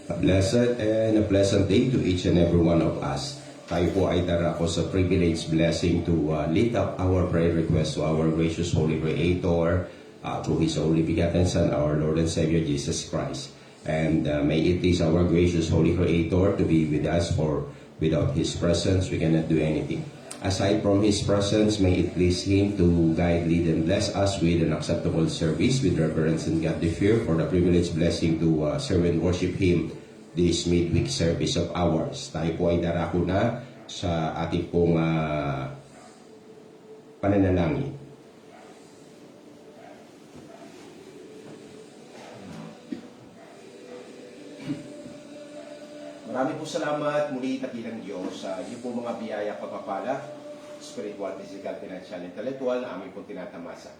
A blessed and a pleasant day to each and every one of us. Tayo po ay darako sa privilege blessing to lift up our prayer request to our gracious Holy Creator through His only begotten Son, our Lord and Savior Jesus Christ. And may it please our gracious Holy Creator to be with us, for without His presence we cannot do anything. Aside from His presence, may it please Him to guide, lead, and bless us with an acceptable service, with reverence and godly fear, for the privilege blessing to serve and worship Him this midweek service of ours. Tayo po ay darako na sa ating pong pananalangin. Marami po salamat muli takilang Diyos sa iyo po mga biyaya pagpapala, spiritual, physical, financial, intellectual na aming po tinatamasa.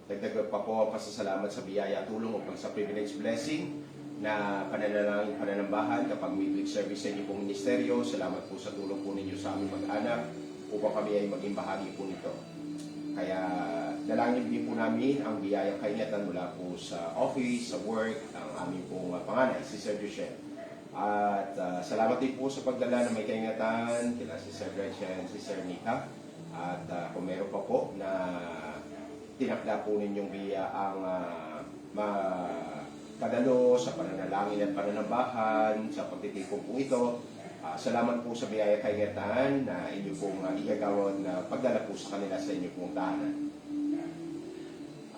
Dagdag pa po ang pasasalamat sa biyaya tulong upang sa privilege blessing na pananalangin, pananambahan kapag midweek service sa inyo pong ministeryo. Salamat po sa tulong po ninyo sa aming mag-anak upang kami ay maging bahagi po nito. Kaya dalangin din po namin ang biyayang kaingatan mula po sa office, sa work, ang aming pong panganay, si Sir Duchenne. At salamat din po sa pagdala ng may kaingatan kila si Sir Gretchen, si Sir Nika. At kung meron pa po na tinakda po ninyong biya ang padalo sa pananalangin at pananambahan, sa pagtitipon po ito. Salamat po sa biyaya kaingatan na inyo pong igagawad na pagdala po sa kanila sa inyo pong tahanan.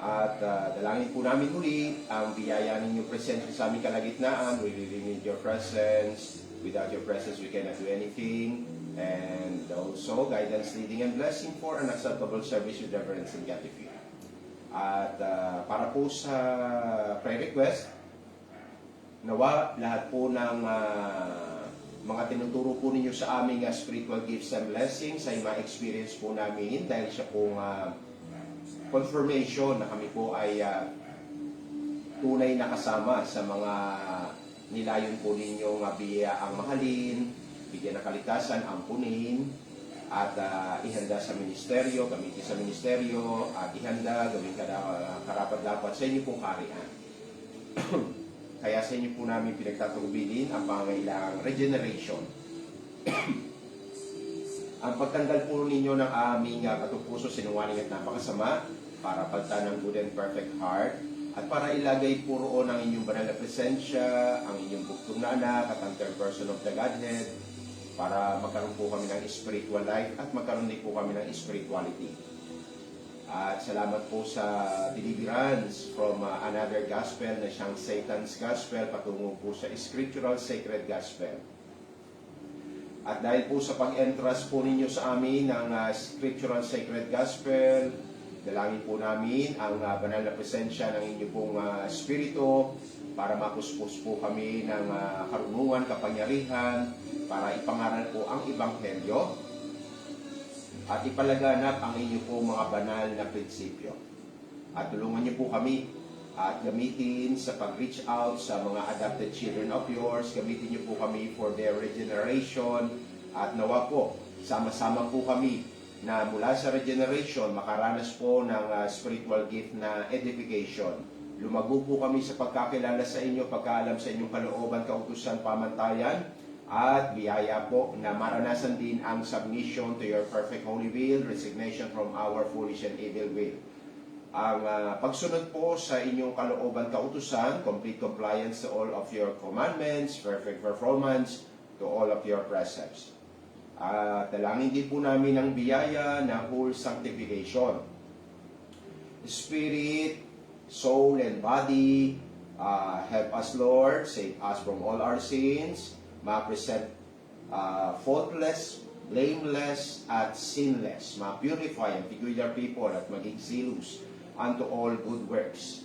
At dalangin po namin uli ang biyaya ninyong presensya sa aming kalagitnaan. We really need your presence. Without your presence, we cannot do anything. And also, guidance, leading, and blessing for an acceptable service with reverence and godly fear. At para po sa prayer request, nawa lahat po ng mga tinuturo po ninyo sa aming spiritual gifts and blessings ay ma-experience po namin dahil siya pong confirmation na kami po ay tunay na kasama sa mga nilayon po ninyong biya ang mahalin, bigyan ng kaligtasan, ampunin, at ihanda sa ministeryo, gamitin sa ministeryo, at ihanda, gawin karapat-dapat sa inyo pong kaharian. Kaya sa inyo po namin pinagtatubilin ang pangangailangang regeneration. Ang pagtanggal po ninyo ng aming katupuso, sinungaling at napakasama, para pagtan ng good and perfect heart, at para ilagay po roon ang inyong banal na presensya, ang inyong buktong na anak, at ang third person of the Godhead, para magkaroon po kami ng spiritual life at magkaroon din po kami ng spirituality. At salamat po sa deliverance from another gospel na siyang Satan's gospel patungo po sa scriptural sacred gospel. At dahil po sa pag-entrust po ninyo sa amin ng scriptural sacred gospel, dalangin po namin ang banal na presensya ng inyong pong spirito para mapuspos po kami ng karunungan, kapangyarihan, para ipangaral po ang Ebanghelyo at ipalaganap ang inyong po mga banal na prinsipyo. At tulungan niyo po kami at gamitin sa pag-reach out sa mga adopted children of yours. Gamitin niyo po kami for their regeneration at nawa po, sama-sama po kami na mula sa regeneration makaranas po ng spiritual gift na edification. Lumago po kami sa pagkakilala sa inyo, pagkaalam sa inyong kalooban, kautusan, pamantayan, at biyaya po na maranasan din ang submission to your perfect holy will, resignation from our foolish and evil will. Ang pagsunod po sa inyong kalooban, kautusan, complete compliance to all of your commandments, perfect performance to all of your precepts. At dalangin din po namin ang biyaya na whole sanctification. Spirit, soul, and body, help us, Lord, save us from all our sins, ma-present faultless, blameless, at sinless, ma-purify and peculiar people at maging zealous unto all good works.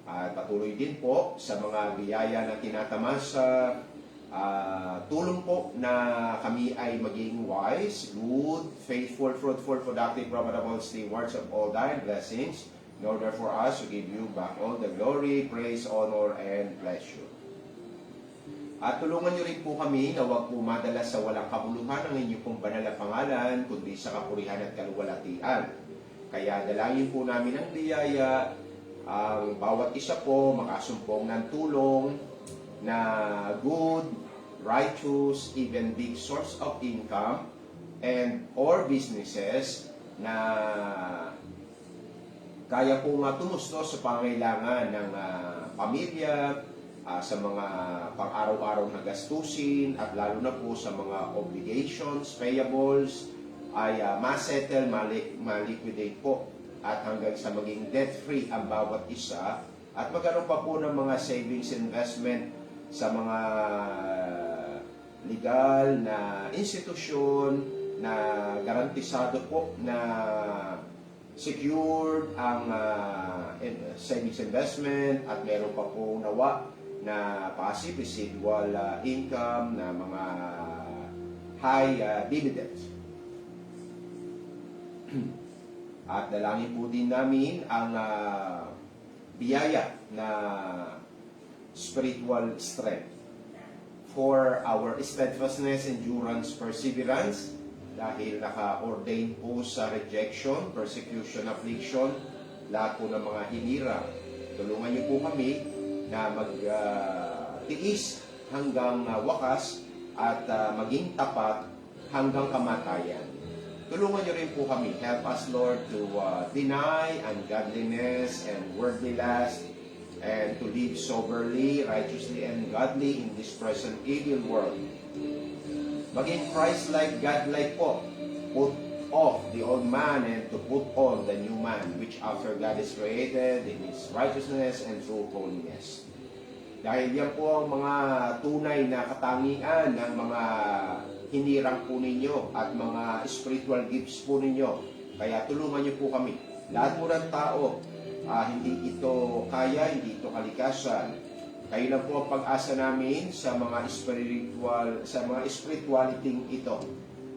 At patuloy din po sa mga biyaya na tinatamasa, tulong po na kami ay maging wise, good, faithful, fruitful, productive, profitable stewards of all thy blessings, in order for us to give you back all the glory, praise, honor, and pleasure. At tulungan niyo rin po kami na huwag po madala sa walang kabuluhan ang inyong pong banal na pangalan, kundi sa kapurihan at kaluwalhatian. Kaya dalangin po namin ang biyaya, ang bawat isa po makasumpong ng tulong na good, righteous, even big source of income and or businesses na kaya po nga tumusto sa pangailangan ng pamilya, sa mga pang-araw-araw na gastusin at lalo na po sa mga obligations, payables ay ma-settle, ma-liquidate po at hanggang sa maging debt-free ang bawat isa at magkaroon pa po ng mga savings investment sa mga legal na institusyon na garantisado po na secured ang savings investment at meron pa po nawa na passive residual income na mga high dividends. At dalangin po din namin ang biyaya na spiritual strength for our steadfastness, endurance, perseverance dahil naka-ordain po sa rejection, persecution, affliction, lahat po ng mga hinirang. Tulungan niyo po kami na magtiis hanggang wakas at maging tapat hanggang kamatayan. Tulungan niyo rin po kami. Help us, Lord, to deny ungodliness and worldly lust and to live soberly, righteously, and godly in this present evil world. Maging Christ-like, God-like po. Put off the old man and to put on the new man, which after God is created in His righteousness and true holiness. Dahil yan po ang mga tunay na katangian ng mga hinirang po ninyo at mga spiritual gifts po ninyo. Kaya tulungan niyo po kami. Lahat po ng tao, hindi ito kaya, hindi ito kalikasan. Kayo lang po ang pag-asa namin sa mga spirituality ito.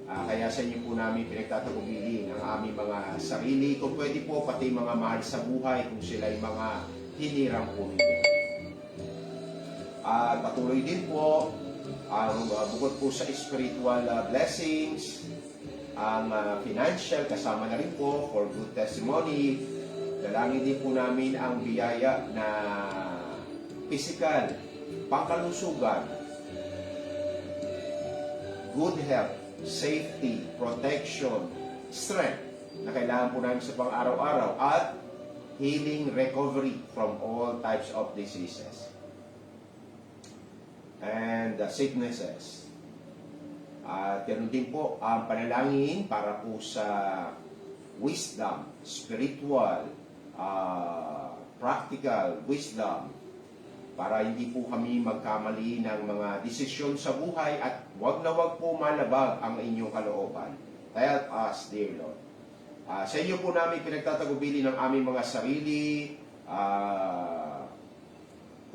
Kaya sa inyo po namin pinagtatagubilin ang aming mga sarili. Kung pwede po, pati mga mahal sa buhay kung sila ay mga hinirang po ninyo. At patuloy din po ang bukod po sa spiritual blessings, ang financial kasama na rin po for good testimony. Dalangin din po namin ang biyaya na physical, pangkalusugan, good health, safety, protection, strength na kailangan po namin sa pang-araw-araw at healing, recovery from all types of diseases and sicknesses. At ganoon din po ang panalangin para po sa wisdom, spiritual, practical wisdom para hindi po kami magkamali ng mga desisyon sa buhay at wag na wag po malabag ang inyong kalooban. Help us, dear Lord. Sa inyo po namin pinagtatagubili ng aming mga sarili,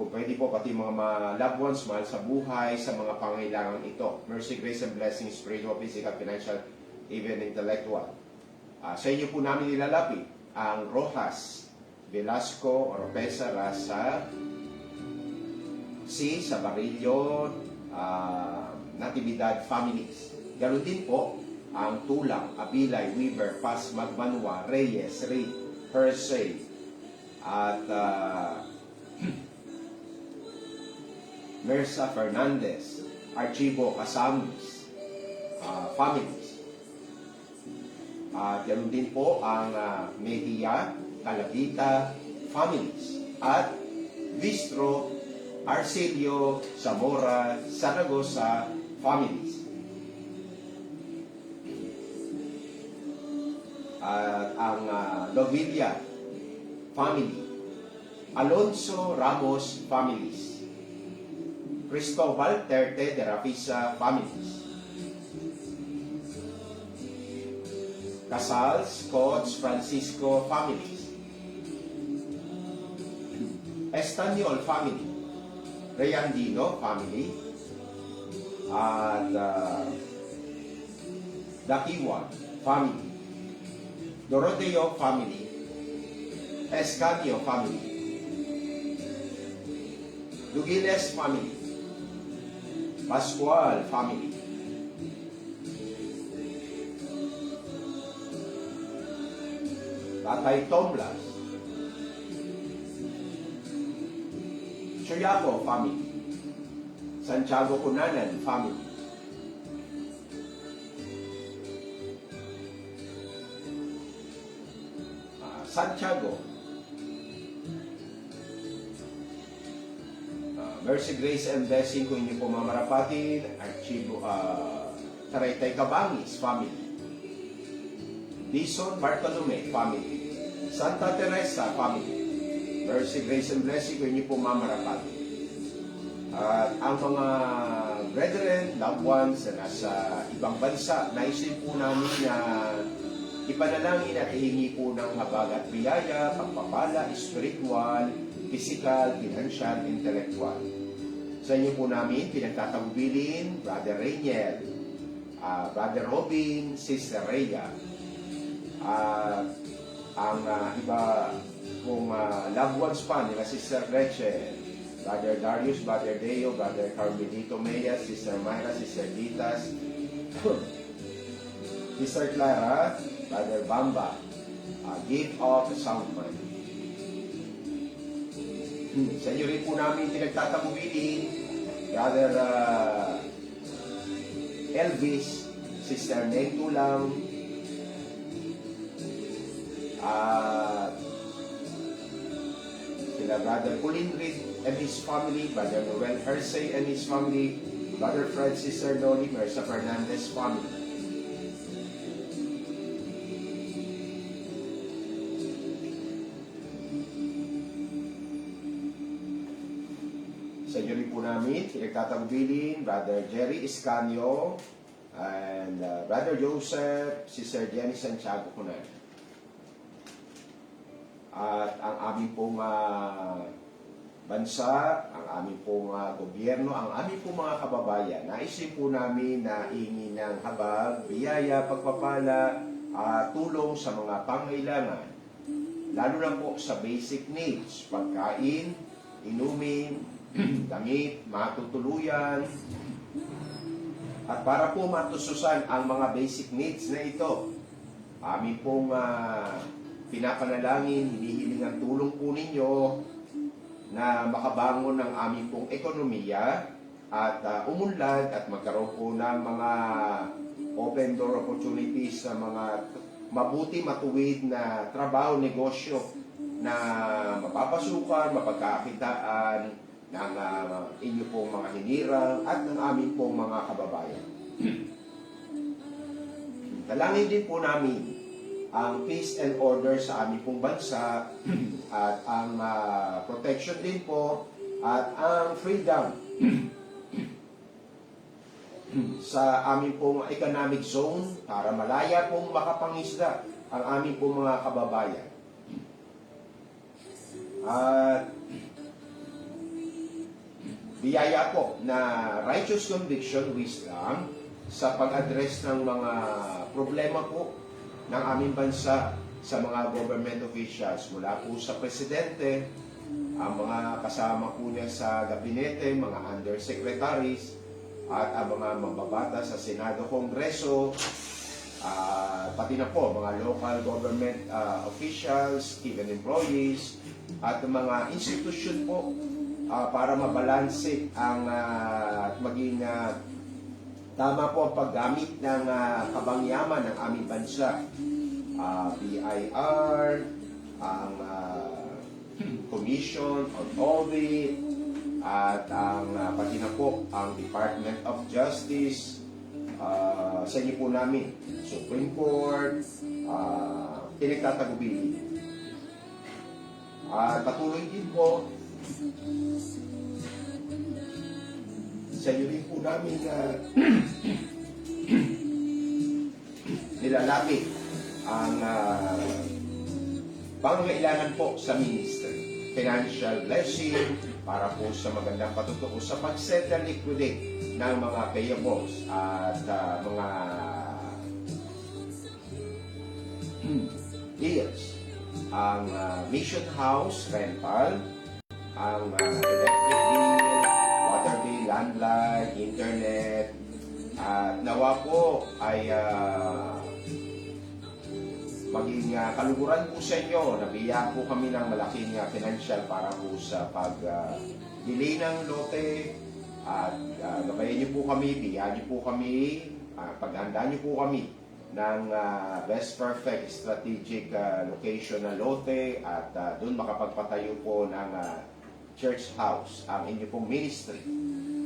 kung pwede po pati mga loved ones, mahal sa buhay, sa mga pangailangan ito. Mercy, grace, and blessing, spiritual, physical, financial, even intellectual. Sa inyo po namin nilalapit ang Rojas, Velasco, Oropesa, Rasa, Si, Sabarillo, Natividad families. Ganoon din po ang Tulang, Abilay, Weaver, Paz, Magbanwa, Reyes, Reid, Hersey, at Mersa Fernandez, Archivo Casamis, families. At ganoon din po ang Mejia, Calabita, families. At Bistro, Arcilio, Zamora, Saragosa, families. At ang Lovilla family, Alonso Ramos families, Cristobal Terte de Rafisa families, Casals, Coats, Francisco families, Estanyol family, Reyandino family, at Dakiwan family, Doroteo family, Escanio family, Dugiles family, Pascual family, Tatay Tomblas, Choyaco family, Santiago Cunanan family. Santiago. Mercy, Grace, and Blessing kung inyo po mamarapatin. Archivo, Taraytay Cabangis family. Dison Bartolome family. Santa Teresa family. Mercy, Grace, and Blessing kung inyo po mamarapatin. At ang mga brethren, loved ones na nasa ibang bansa, naisin po namin na ipanalangin at ihingi po ng habag at biyaya, pagpapala, spiritual, physical, financial, intellectual. Sa inyo po namin, pinagtatagubilin, Brother Rainiel, Brother Robin, Sister Rhea, ang iba pong loved ones pa nila, Sister Gretchen, Brother Darius, Brother Deo, Brother Carmelito Mea, Sister Myra, Sister Ditas, Sister Clara, Brother Bamba, give off a sound mind. Sa inyo rin po namin pinagtatagubilin, Brother Elvis, Sister Neng Tulang, sila Brother Colin Reed and his family, Brother Noel Hersey and his family, Brother Fred, Sister Loli, Mersa Fernandez family. Sa inyo rin po namin, pinagtatagubilin, Brother Jerry Iscanio, and Brother Joseph, Sister Jenny Santiago Cunan. At ang aming pong bansa, ang aming pong gobyerno, ang aming pong mga kababayan, naisip po namin na hingi ng habag, biyaya, pagpapala, tulong sa mga pangailangan, lalo na po sa basic needs, pagkain, inumin, damit, matutuluyan, at para po matususan ang mga basic needs na ito, aming pong pinapanalangin, hinihiling ang tulong po ninyo na makabangon ng aming pong ekonomiya at umunlad at magkaroon po ng mga open door opportunities sa mga mabuti, matuwid na trabaho, negosyo na mapapasukan, mapagkakitaan ng inyo pong mga hinirang at ng aming pong mga kababayan. Dalangin din po namin ang peace and order sa aming pong bansa at ang protection din po at ang freedom sa aming pong economic zone para malaya pong makapangisda ang aming pong mga kababayan. At biyaya po na righteous conviction, wisdom sa pag-address ng mga problema po ng aming bansa sa mga government officials mula po sa presidente, ang mga kasama po niya sa gabinete, mga undersecretaries, at ang mga mababata sa Senado, Kongreso, pati na po mga local government officials, even employees, at mga institusyon po para mabalanse ang maging tama po ang paggamit ng kabangyaman ng aming bansa. BIR, ang Commission on Audit, at ang pati na po ang Department of Justice, sa inyo po namin, Supreme Court, pinagtatagubilin. Patuloy din po sa inyo rin po namin na nilalapit ang pangangailangan po sa ministry. Financial blessing para po sa magandang patutuo sa pag-settle liquidate ng mga payables at mga bills. Ang mission house rental, ang electric bill, water bill, landline, internet, at nawa po ay maging kaluguran po sa inyo. Nabiyak po kami ng malaking financial para po sa pag-delay ng lote At gabayan niyo po kami, bigyan niyo po kami, paghandaan niyo po kami ng best perfect strategic location na lote at doon makapagpatayo po ng church house ang inyo pong ministry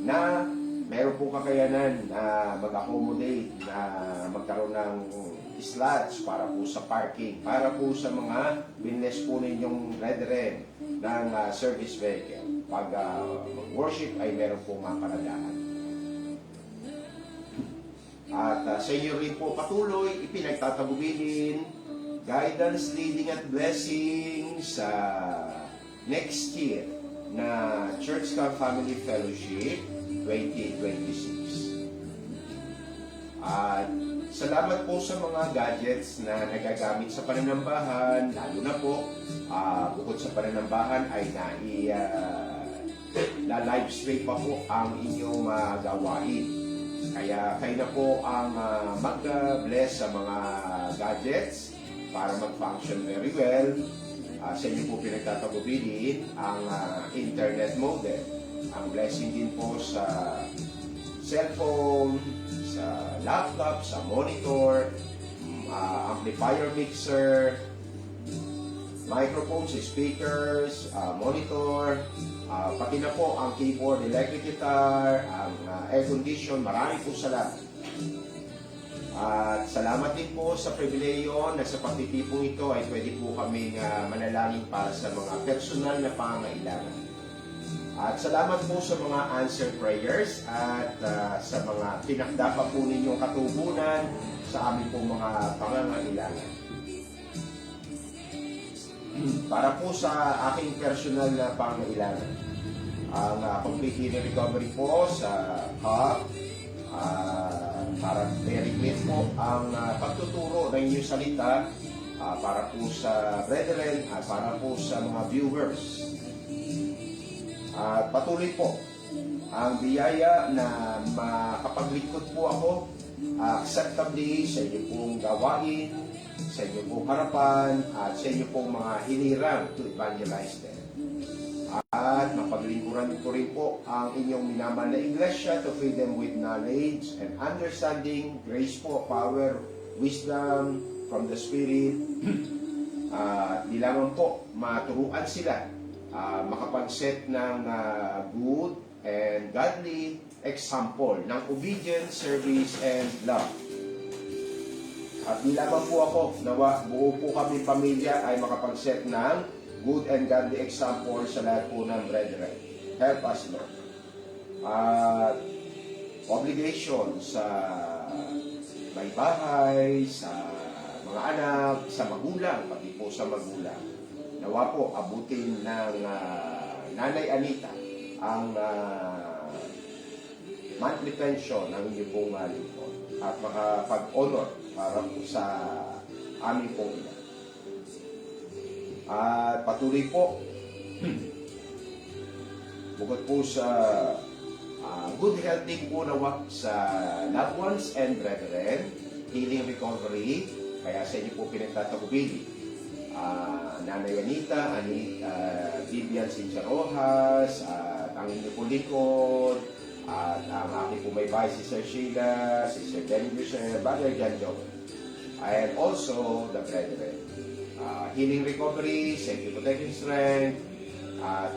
na meron po kakayanan na mag-accommodate na magkaroon ng slots para po sa parking, para po sa mga binless po ninyong brethren ng service vehicle. Pag worship ay meron po mga paradahan. At sa inyo rin po patuloy, ipinagtatagubilin, guidance, leading at blessing sa next year na Church Camp Family Fellowship 2026. At salamat po sa mga gadgets na nagagamit sa pananambahan, lalo na po bukod sa pananambahan ay live stream pa po ang inyong gawain. Kaya kayo na po ang mag-bless sa mga gadgets para mag-function very well. Sa inyo po pinagtatagubilin ang internet modem. Ang blessing din po sa cellphone, sa laptop, sa monitor, amplifier mixer, microphones, speakers, monitor, pati na po ang keyboard, electric guitar, ang air condition. Maraming po salamat. At salamat din po sa pribileyo na sa pagtitipong ito ay pwede po kaming manalangin para sa mga personal na pangangailangan. At salamat po sa mga answered prayers at sa mga tinakda pa po ninyong katubunan sa aming pong mga pangangailangan. Para po sa aking personal na pangangailangan, ang complete healing recovery po sa heart, para i-repeat po ang pagtuturo ng inyong salita para po sa brethren at para po sa mga viewers. At patuloy po ang biyaya na makapaglingkod po ako acceptably sa inyo pong gawain, sa inyo pong harapan, at sa inyo pong mga hinirang to evangelize them. At mapaglingkuran ko rin po ang inyong minamahal na iglesia to feed them with knowledge and understanding, grace po, power, wisdom from the Spirit. Di lamang po maturuan sila makapag-set ng good and godly example ng obedience, service, and love. At di lamang po ako, nawa buo po kami pamilya ay makapag-set ng good and godly example sa lahat po ng brethren. Help us, Lord. At obligation sa may bahay, sa mga anak, sa magulang, pati po sa magulang. Nawa po, abutin ng Nanay Anita ang monthly pension ng inyong pong lingkod at makapag-honor para po sa aming pong ina. At patuloy po, bukod po sa good health din po nawa sa loved ones and brethren, healing recovery, kaya sa inyo po pinagtatagubili. Nanay Anita, Vivian Cynthia Rojas, at ang inyo po likod, at ang aking po may bahay, Sister Sheila, Sister Dennis, Brother John Joe, and also the brethren. Healing recovery, safety protection strength, at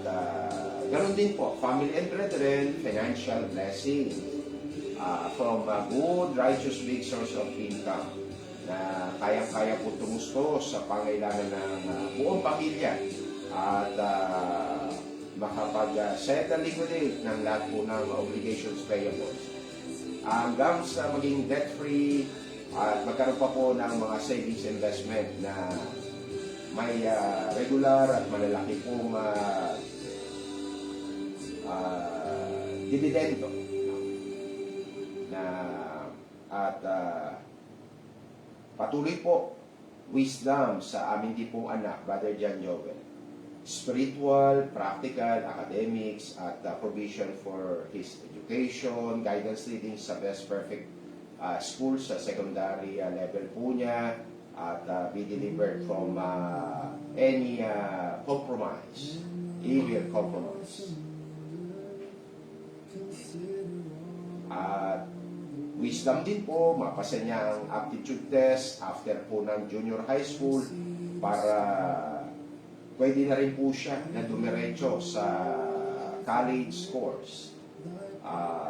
ganoon din po, family and brethren, financial blessing from a good, righteous, big source of income na kayang-kaya po tumusto sa pangailangan ng buong pamilya at makapag-settle liquidate ng lahat po ng obligations payables. Hanggang sa maging debt-free at magkaroon pa po ng mga savings investment na may regular at malalaki pong dividendo na at patuloy po wisdom sa aming tipong anak, Brother John Joel. Spiritual, practical, academics, at provision for his education, guidance leading sa best perfect school sa secondary level po niya, at be delivered from any compromise, evil compromise. At wisdom din po, mapasa niya ang aptitude test after po ng junior high school para pwede na rin po siya na dumiretso sa college course.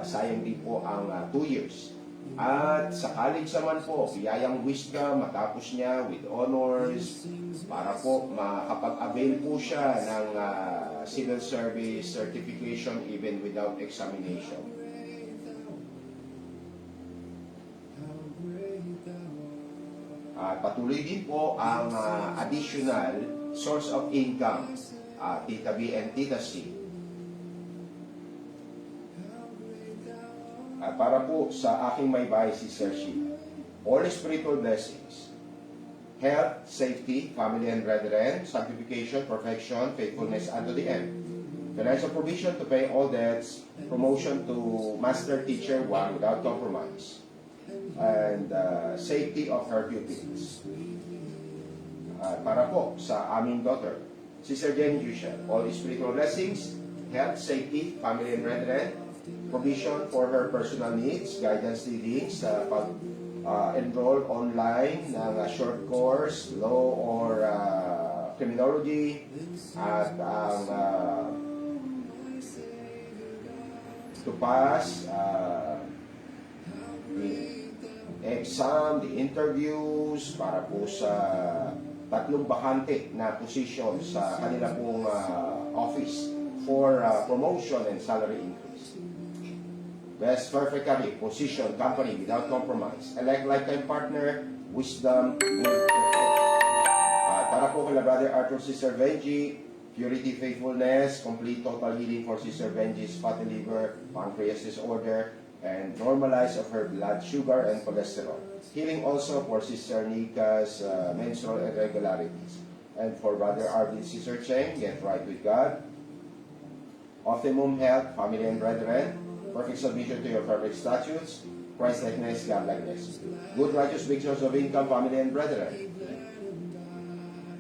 Sayang din po ang 2 years. At sa college naman po, biyayang wisdom, matapos niya with honors para po makapag-avail po siya ng civil service certification even without examination. At patuloy din po ang additional source of income, Tita B and Tita C. At para po sa aking may bahay si Sir Shi, all spiritual blessings, health, safety, family and brethren, sanctification, perfection, faithfulness unto the end, financial provision to pay all debts, promotion to master teacher 1 without compromise, and safety of her pupils. Para po sa aming daughter, Sister Jenny Jusha, all spiritual blessings, health, safety, family and brethren, provision for her personal needs, guidance leadings sa pag-enroll online ng short course, law or criminology, at ang to pass the exam, the interviews para po sa 3 bakante na position sa kanila pong office for promotion and salary increase. Best perfect career, position, company without compromise. Elect lifetime partner, wisdom, good para po kay Brother Arthur, Sister Benji, purity, faithfulness, complete total healing for Sister Benji's fatty liver, pancreas disorder, and normalize of her blood sugar and cholesterol. Healing also for Sister Nika's menstrual irregularities. And for Brother Arvin, Sister Cheng, get right with God. Optimum health, family and brethren, perfect submission to your perfect statutes, Christ-likeness, God-likeness, good righteous big source of income, family and brethren,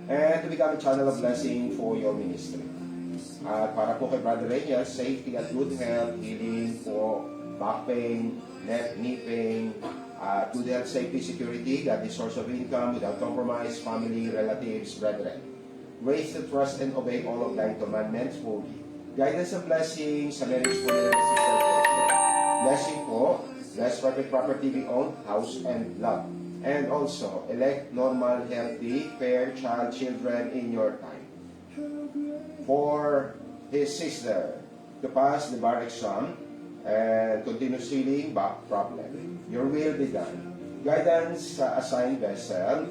and to become a channel of blessing for your ministry. At para po kay Brother Reniel, safety at good health, healing for back pain, neck, knee pain, good health, safety, security, godly source of income without compromise, family, relatives, brethren. Grace to trust and obey all of thine commandments fully. Guidance and blessing sa marriage po nila si Sir Blessing po, bless perfect property we own, house and love. And also, elect normal, healthy, fair child, children in your time. For his sister to pass the bar exam and continue healing back problem. Your will be done. Guidance sa assigned vessel,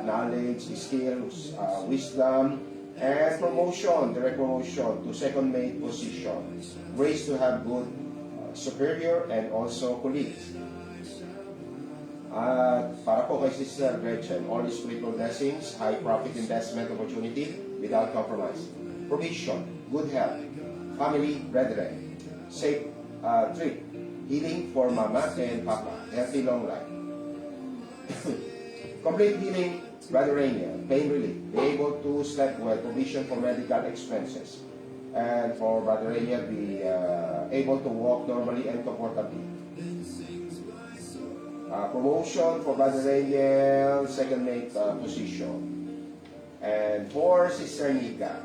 knowledge, skills, wisdom, and promotion, direct promotion to second mate position. Grace to have good superior and also colleagues. Para po kay Sister Gretchen, all spiritual blessings, high profit investment opportunity without compromise. Provision, good health, family, brethren, safe trip, healing for mama and papa, healthy long life. Complete healing, Brother Rainier, pain relief, be able to sleep well, provision for medical expenses. And for Brother Rainier, be able to walk normally and comfortably. Promotion for Brother Rainier, second mate position. And for Sister Nika,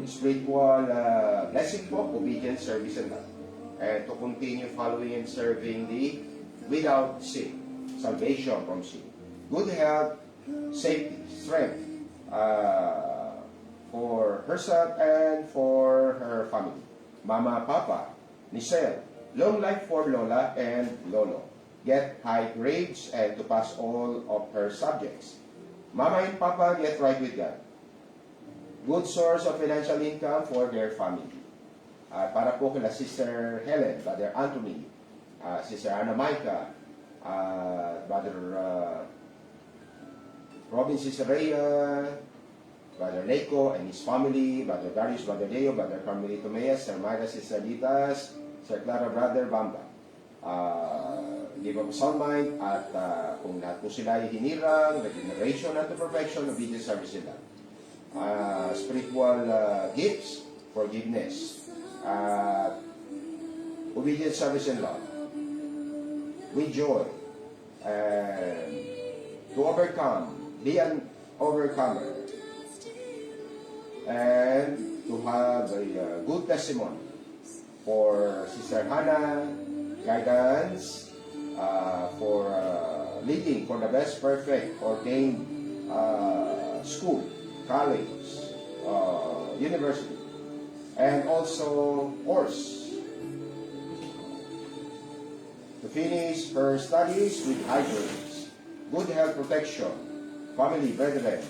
spiritual blessing po, obedience, service, and love. And to continue following and serving the without sin, salvation from sin. Good health, safety, strength for herself and for her family. Mama, Papa, Nicelle, long life for Lola and Lolo. Get high grades and to pass all of her subjects. Mama and Papa, get right with God. Good source of financial income for their family. Para po kila Sister Helen, Brother Anthony, Sister Anna Micah, Brother Robin, Sister Rhea, Brother Leiko and his family, Brother Darius, Brother Deo, Brother Carmelito Meyas, Sir Myra, Sister Ditas, Sir Clara, Brother Bamba. Give up sound mind at kung lahat po sila ay hinirang, regeneration unto perfection, obedience, service sila. Spiritual gifts, forgiveness, obedience, service, and love. with joy, and to overcome, be an overcomer, and to have a good testimony for Sister Hannah, guidance, for leading for the best perfect ordained school, college, university, and also course to finish her studies with high grades, good health protection, family, brethren,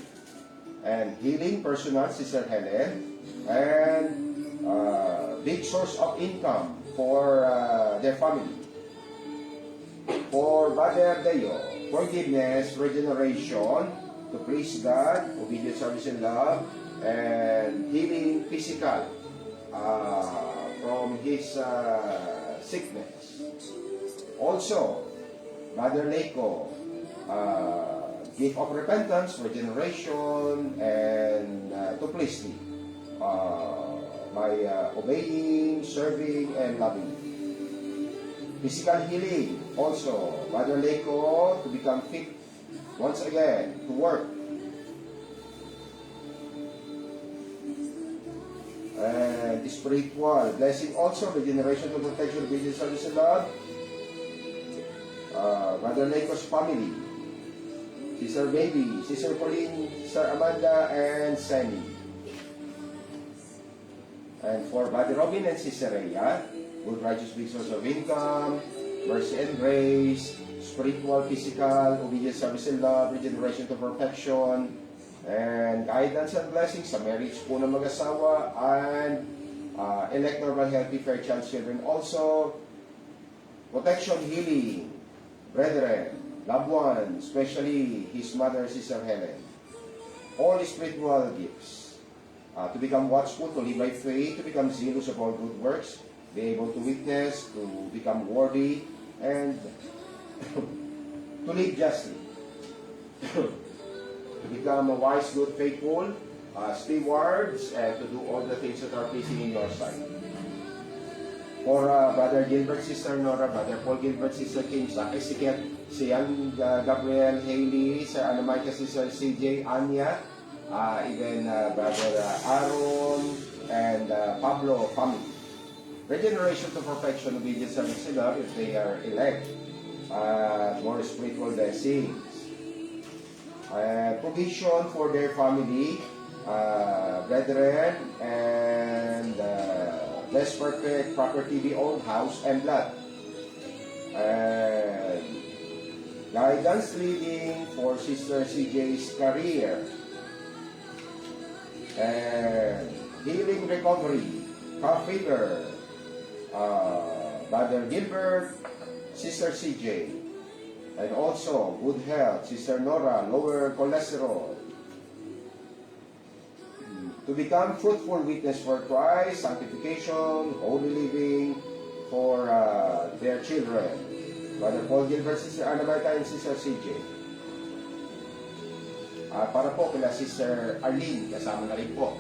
and healing personal, Sister Helen, and big source of income for their family. For Brother Deo, forgiveness, regeneration, to please God, obedience, service, and love, and healing physical from his sickness. Also, Brother Leiko, gift of repentance, regeneration, and to please thee by obeying, serving, and loving. Physical healing, also, Brother Leiko, to become fit once again, to work. And spiritual blessing also, regeneration to protection, obedience, service, and love. Brother Leiko's family, Sister Baby, Sister Pauline, Sister Amanda, and Sammy. And for Brother Robin and Sister Rhea, good righteous big source of income, mercy and grace, spiritual, physical, obedience, service, and love, regeneration to perfection, and guidance and blessings sa marriage po ng mag-asawa, and elect normal, healthy, fair chance children. Also, protection, healing, brethren, loved ones, especially his mother, Sister Helen. All spiritual gifts. To become watchful, to live by faith, to become zealous of all good works, be able to witness, to become worthy, and to live justly. To become a wise, good, faithful stewards, and to do all the things that are pleasing in your sight. For Brother Gilbert, Sister Nora, Brother Paul Gilbert, Sister Kim, Zach Ezekiel, si Ian Gabriel, Haley, Sir Anna Micah, Sister CJ, Anya, even Brother Aaron, and Pablo family. Regeneration to perfection, obedience, service, and love, if they are elect. More spiritual blessings. Provision for their family, brethren, and less perfect property be owned, house and blood. And guidance leading for Sister CJ's career. And healing recovery, cough fever, Brother Gilbert, Sister CJ, and also good health, Sister Nora, lower cholesterol. To become fruitful witness for Christ, sanctification, holy living for their children. Brother Paul Gilbert, Sister Anna Marta, and Sister CJ. Para po kila Sister Arlene, kasama na rin po.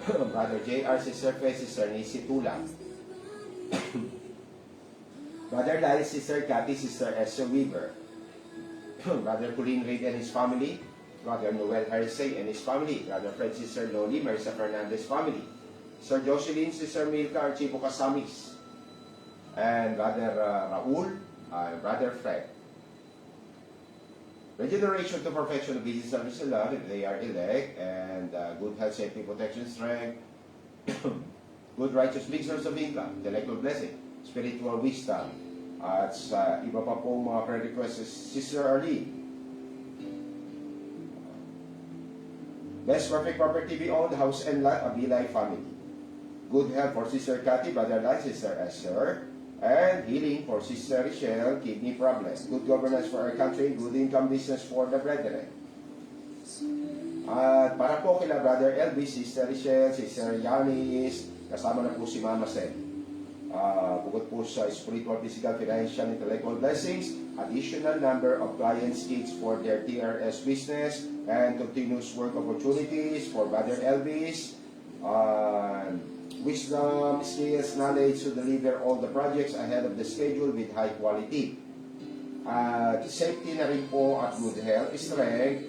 Brother JR, Sister Fe, Sister Nisi Tulang. Brother Lai, Sister Cathy, Sister Esther Weaver. Brother Colleen Reid and his family. Brother Noel Hersey and his family. Brother Fred, Sister Loli, Marisa Fernandez family. Sister Jocelyn, Sister Milka, Archivo Casamis. And Brother Raul, Brother Fred. Regeneration to perfection, obedience, service, and love, if they are elect, and good health, safety, protection, strength, good righteous mixers of income, intellectual blessing, spiritual wisdom, at sa iba pa pong mga prayer requests, Sister Arlene. Best perfect property be owned, house and lot, a Bilay family. Good health for Sister Cathy, Brother Lai, Sister Esther, and healing for Sister Richelle, kidney problems. Good governance for our country, good income business for the brethren. At para po kila Brother Elvis, Sister Richelle, Sister Yanis, kasama na po si Mama Sen. Bukod po sa spiritual, physical, financial, intellectual blessings, additional number of clients, kids for their TRS business, and continuous work opportunities for Brother Elvis, wisdom, skills, knowledge to deliver all the projects ahead of the schedule with high quality. At safety na rin po at good health, strength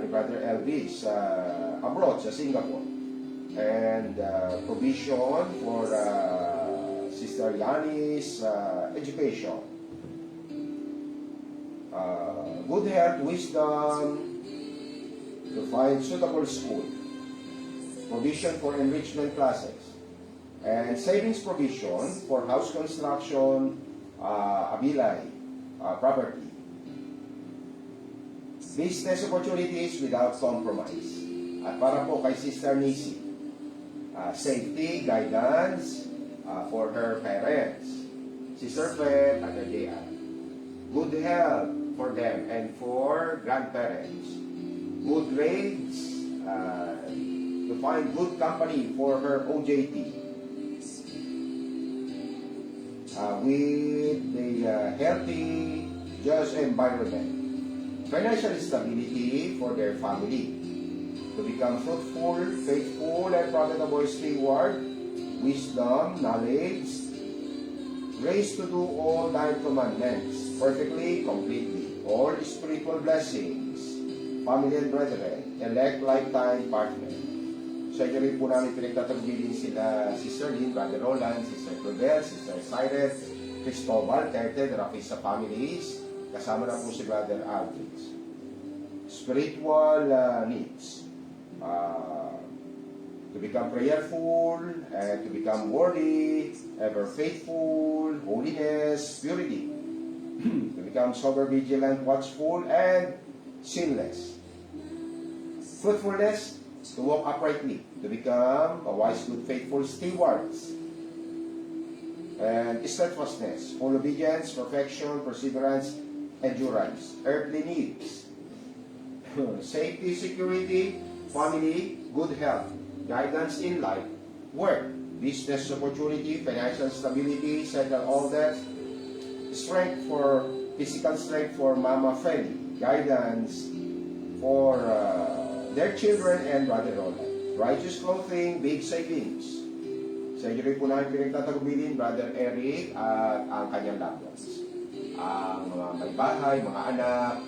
ni Brother Elvis abroad sa Singapore. And provision for Sister Yanis education. Good health, wisdom to find suitable school. Provision for enrichment classes. And savings provision for house construction, abilay, property. Business opportunities without compromise. At para po kay Sister Nisi, safety, guidance for her parents. Sister Fred at her JR. Good health for them and for grandparents. Good grades, to find good company for her OJT. With the healthy, just environment. Financial stability for their family. To become fruitful, faithful, and profitable steward. Wisdom, knowledge, grace to do all thy commandments perfectly, completely. All spiritual blessings, family and brethren, elect lifetime partner. Sa inyo rin po namin pinagtatagbilin sila Sister Lynn, Brother Roland, Sister Clovel, Sister Cyrus, Cristobal, Terte, the Rapisa families, kasama na po si Brother Aldrich. Spiritual needs. To become prayerful and to become worthy, ever faithful, holiness, purity. To become sober, vigilant, watchful, and sinless. Fruitfulness, to walk uprightly, to become a wise, good, faithful stewards. And steadfastness, full obedience, perfection, perseverance, endurance. Earthly needs. Safety, security, family, good health, guidance in life, work, business opportunity, financial stability, settle all that, strength for, physical strength for Mama Feli, guidance for their children and Brother Roland, righteous clothing, big savings. Sa inyo rin po namin pinagtatagubilin, Brother Eric at ang kanyang loved ones. Ang mga may bahay, mga anak,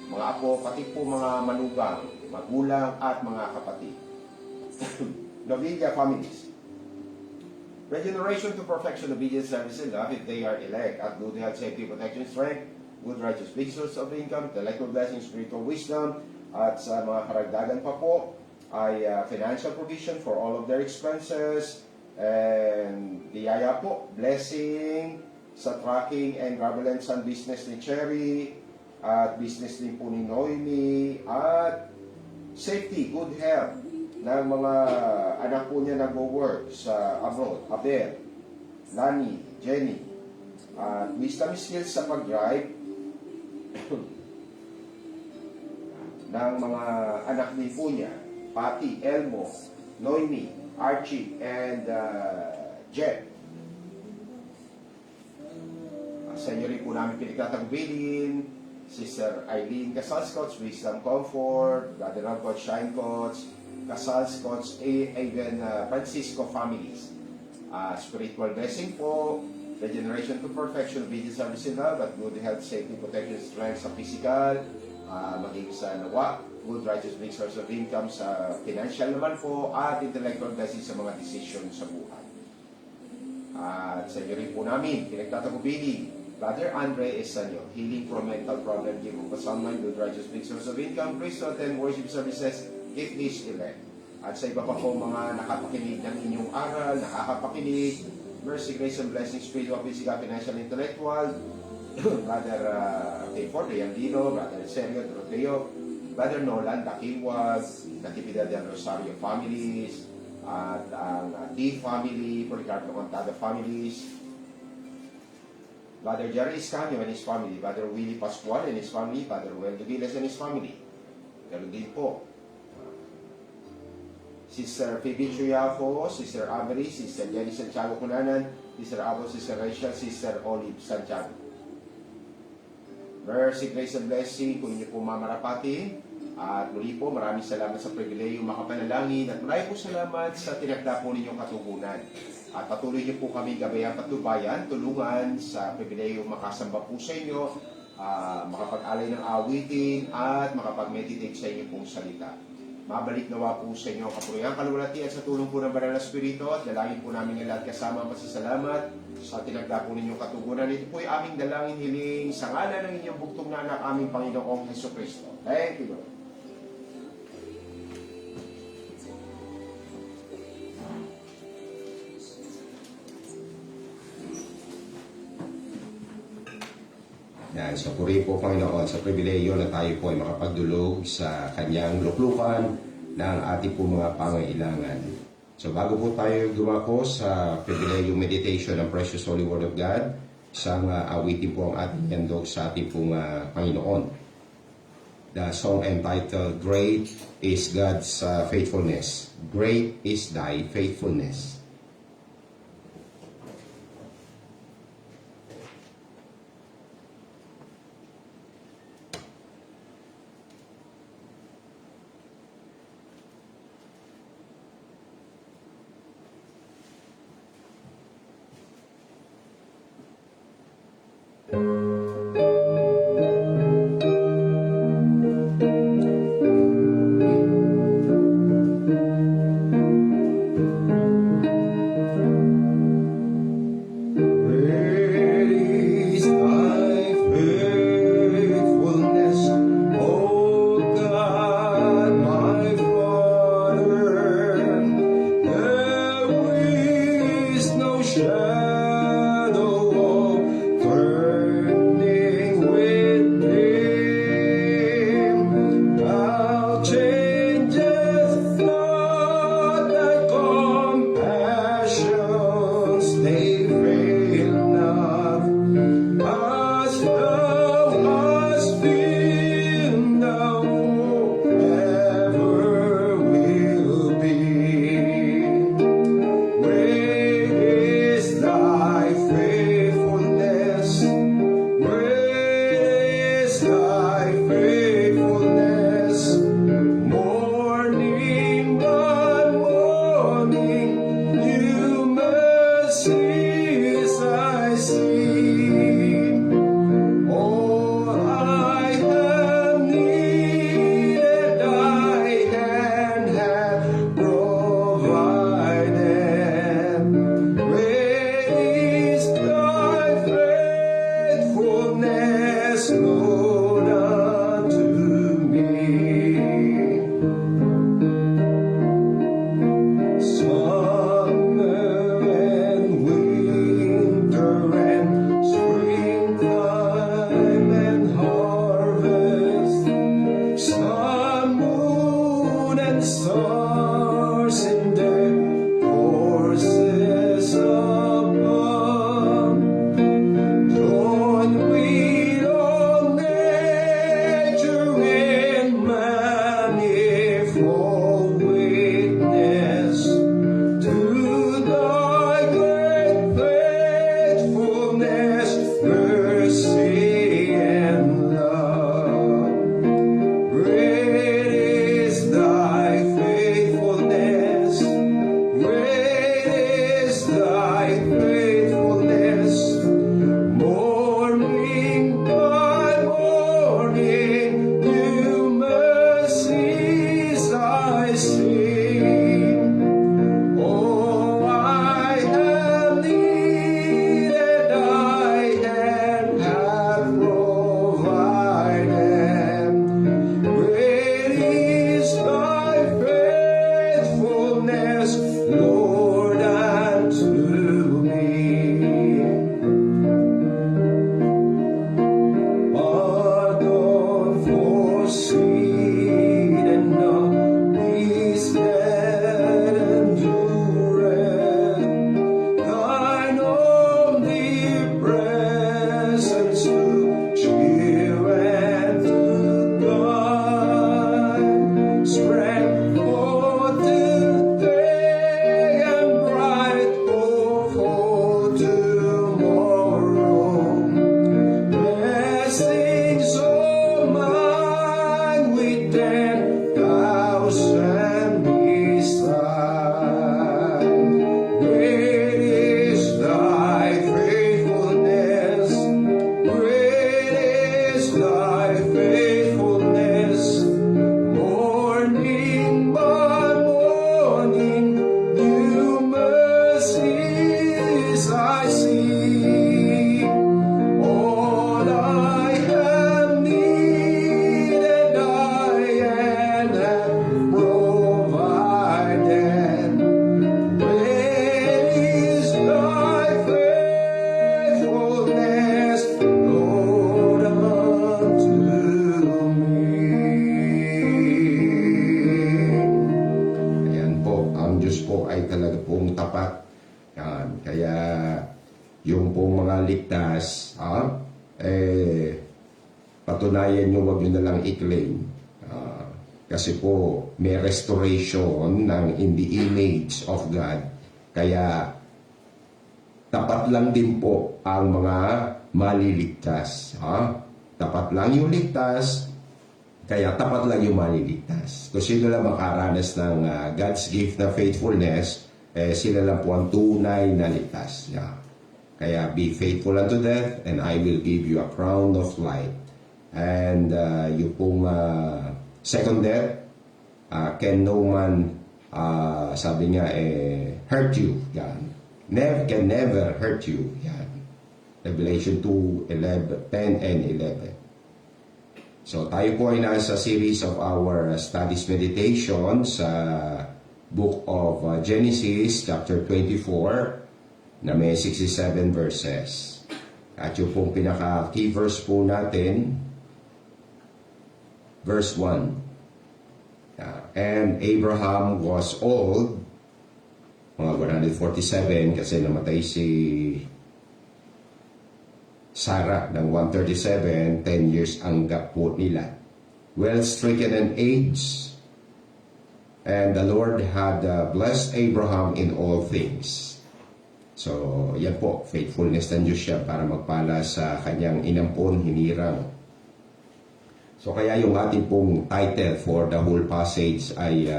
mga apo, pati po mga manugang, magulang at mga kapatid. Novilla families. Regeneration to perfection, obedience, service, and love if they are elect at good health, safety, protection, strength, good righteous big source of income, intellectual blessing, spiritual wisdom, at sa mga karagdagan pa po ay financial provision for all of their expenses, and biyaya po, blessing sa trucking and gravel and sand business ni Cherry, at business din po ni Noemi, at safety, good health ng mga anak po niya nag-work sa abroad, Abel, Lani, Jenny, at wisdom skills sa pag-drive ng mga anak din po niya, Patty, Elmo, Noemi, Archie, and Jeff. Sa inyo rin po namin pinagtatagubilin, Sister Eileen Casals Coach, Wisdom Comfort, Brother Ron Coach, Shine Coach, Casals Coach, even Francisco families. Spiritual blessing po, regeneration to perfection, obedience, service, and love, at good health, safety, protection, strength sa physical, maging sa nawa, good righteous big source of income sa financial naman po, at intellectual blessing sa mga decision sa buhay. At sa iyo rin po namin, pinagtatagubilin, Brother Andre Esanyo, healing from mental problem, give of a sound mind, good righteous big source of income, praise to attend worship services, if is elect. At sa iba pa po mga nakapakinig ng inyong aral, nakakapakinig, mercy, grace, and blessing, spiritual, physical, financial, intellectual, Brother Tayford, Leandino, Brother Sergio, Doroteo, Brother Nolan, Dakiwag, Natividad del Rosario families, at ang D family, Policarpo Contada families, Brother Jerry Iscanio and his family, Brother Willie Pascual and his family, Brother Ruel de Viles and his family. Ganun din po. Sister Phoebe Chuyafo, Sister Avery, Sister Jenny Santiago Cunanan, Sister Abo, Sister Rachel, Sister Olive Santiago. Mercy, grace, and blessing kung inyo po mamarapati. At muli po, maraming salamat sa pribileyo makapanalangin at maraming po salamat sa tinagda po ninyong katugunan. At patuloy niyo po kami gabayang patnubayan, tulungan sa pribileyo makasamba po sa inyo makapag-alay ng awitin, at makapag-meditate sa inyong pong salita. Mabalik nawa po sa inyo ang kapurihan, kaluwalhatian sa tulong po ng Banal na Espiritu, at dalangin po namin ng lahat kasama ang pasasalamat sa tinagda po ninyong katugunan. Ito po ay aming dalangin hiling sa ngalan ng inyong buktong na anak, aming Panginoong Jesucristo. Thank you, Lord. Yan, so puri po Panginoon sa pribileyo na tayo po ay makapagdulog sa kanyang luklukan ng ating po mga pangailangan. So bago po tayo dumako sa pribileyo meditation ng Precious Holy Word of God, isang awitin po ang ating handog sa ating pong Panginoon. The song entitled, Great is God's Faithfulness. Great is Thy Faithfulness. po ay talaga pong tapat. Yan. Kaya yung pong mga ligtas, patunayan nyo, wag nyo na lang i-claim. Kasi po, may restoration in the image of God. Kaya, tapat lang din po ang mga maliligtas. Tapat lang yung ligtas, kaya tapat lang yung maliligtas. Kung sino lang makaranas ng God's gift na faithfulness, sila lang po ang tunay na ligtas. Kaya, be faithful unto death, and I will give you a crown of life. And yung pong second death, can no man, sabi niya, hurt you. Yan. Can never hurt you. Yan. Revelation 2:10 and 11. So tayo po ay nasa series of our studies meditation sa book of Genesis chapter 24 na may 67 verses. At yung pong pinaka-key verse po natin, verse 1. And Abraham was old, mga 147 kasi namatay si Sarah ng 137, 10 years ang gap po nila. Well stricken in age, and the Lord had blessed Abraham in all things. So, yan po, faithfulness ng Diyos siya para magpala sa kanyang inampon, hinirang. So kaya yung ating pong title for the whole passage ay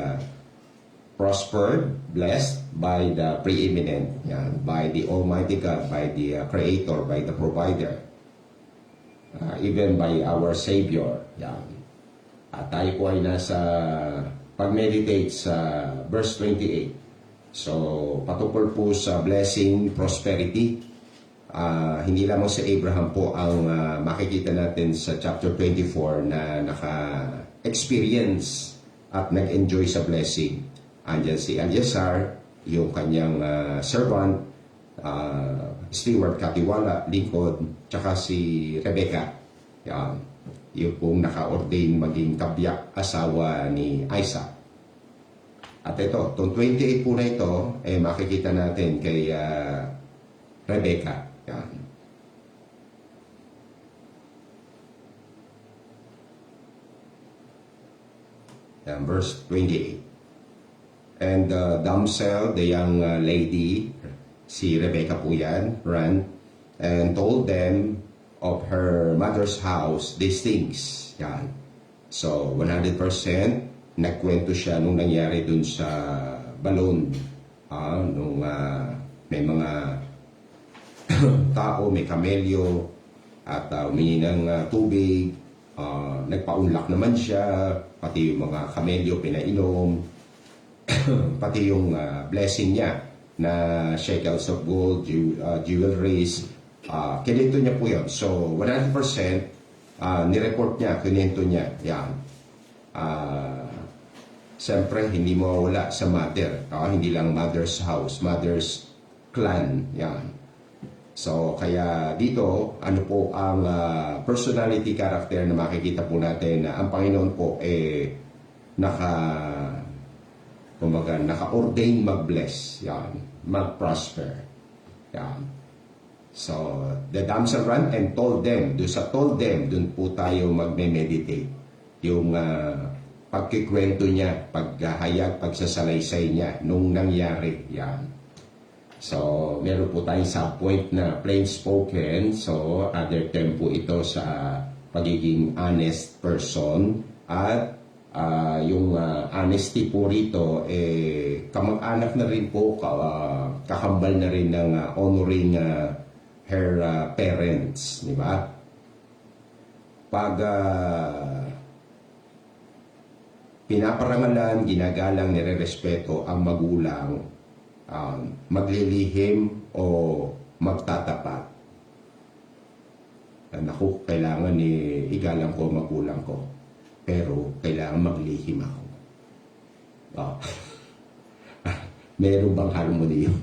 prospered, blessed by the preeminent, by the Almighty God, by the Creator, by the Provider, even by our Savior. At tayo po ay nasa pag-meditate sa verse 28. So patungkol po sa blessing, prosperity. Hindi lamang si Abraham po ang makikita natin sa chapter 24 na naka-experience at nag-enjoy sa blessing. Andyan si Eliezer, yung kanyang servant, steward, katiwala, lingkod, tsaka si Rebecca. Yung pong naka-ordain maging kabiyak asawa ni Isaac. At ito, itong 28 po na ito, makikita natin kay Rebecca. Verse 28. And the damsel, the young lady, si Rebecca po yan, ran and told them of her mother's house these things. Yan. So, 100% nagkwento siya nung nangyari dun sa balon. Nung may mga tao, may kamelyo, at umingi ng tubig, nagpaunlak naman siya, pati yung mga kamelyo pinainom, pati yung blessing niya na shekels of gold, jewelries, kinento niya po yun. So, 100% nireport niya, kinento niya. Yan. Siyempre, hindi mawawala sa mother. Hindi lang mother's house, mother's clan. Yan. So, kaya dito, ano po ang personality character na makikita po natin na ang Panginoon po naka-ordain mag-bless, yan, mag-prosper. Yan. So, the damsel ran and told them, dun po tayo magme-meditate. Yung pagkikwento niya, paghahayag, pagsasalaysay niya, nung nangyari, yan. So, meron po tayong subpoint na plain spoken. So, other term po ito sa pagiging honest person. At yung honesty po rito, kamag-anak na rin po, kakambal na rin ng honoring her parents. Di ba? Pag pinaparangalan, ginagalang, nirerespeto ang magulang, maglilihim o magtatapat. Naku, kailangan igalang ko magulang ko. Pero kailangan maglihim ako. Meron bang harmony yun?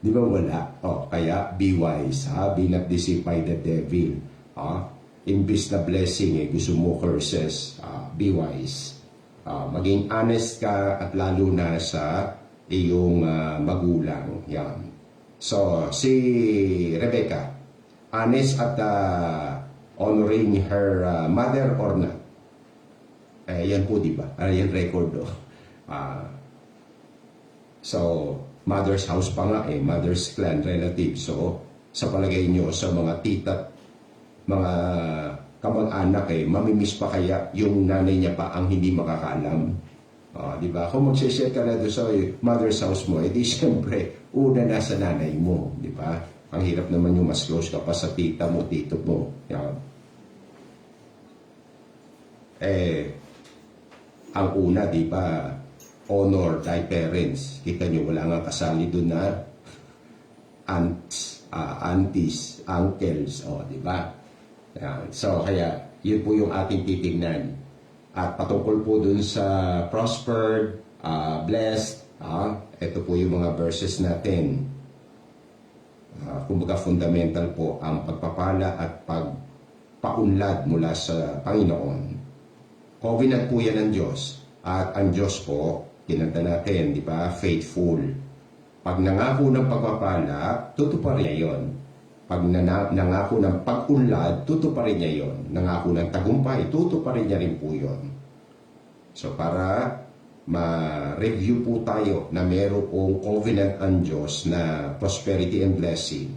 Di ba wala? Kaya be wise. Be not deceived by the devil. Imbis na blessing, gusto mo curses. Be wise. Maging honest ka at lalo na sa iyong magulang. Yan. So, si Rebecca, honest at honoring her mother or not? Yan po, di ba? Yan record, oh. So, mother's house pa nga mother's clan relative. So, sa palagay nyo, sa mga tita, mga kamag-anak mamimiss pa kaya yung nanay niya pa ang hindi makakaalam? Di ba? Kung magsishare ka na doon sa mother's house mo, edi siyempre, una na sa nanay mo. Di ba? Ang hirap naman yung mas close ka pa sa tita mo, tito mo. Yan. Ang una, di ba, honor thy parents. Kita nyo, wala nga kasali doon na aunts, aunties, uncles, di ba? Yan. So, kaya, yun po yung ating titignan. At patungkol po dun sa prospered, blessed, ito po yung mga verses natin. Kumbaga fundamental po ang pagpapala at pagpaunlad mula sa Panginoon. Covenant po yan ng Diyos. At ang Diyos po, kinanta natin, di ba? Faithful. Pag nangako ng pagpapala, tutuparin niya yon. Pag nangako ng pag-unlad, tutuparin niya yon. Nangako ng tagumpay, tutuparin niya rin po yon. So para ma-review po tayo na meron pong covenant ang Diyos na prosperity and blessing.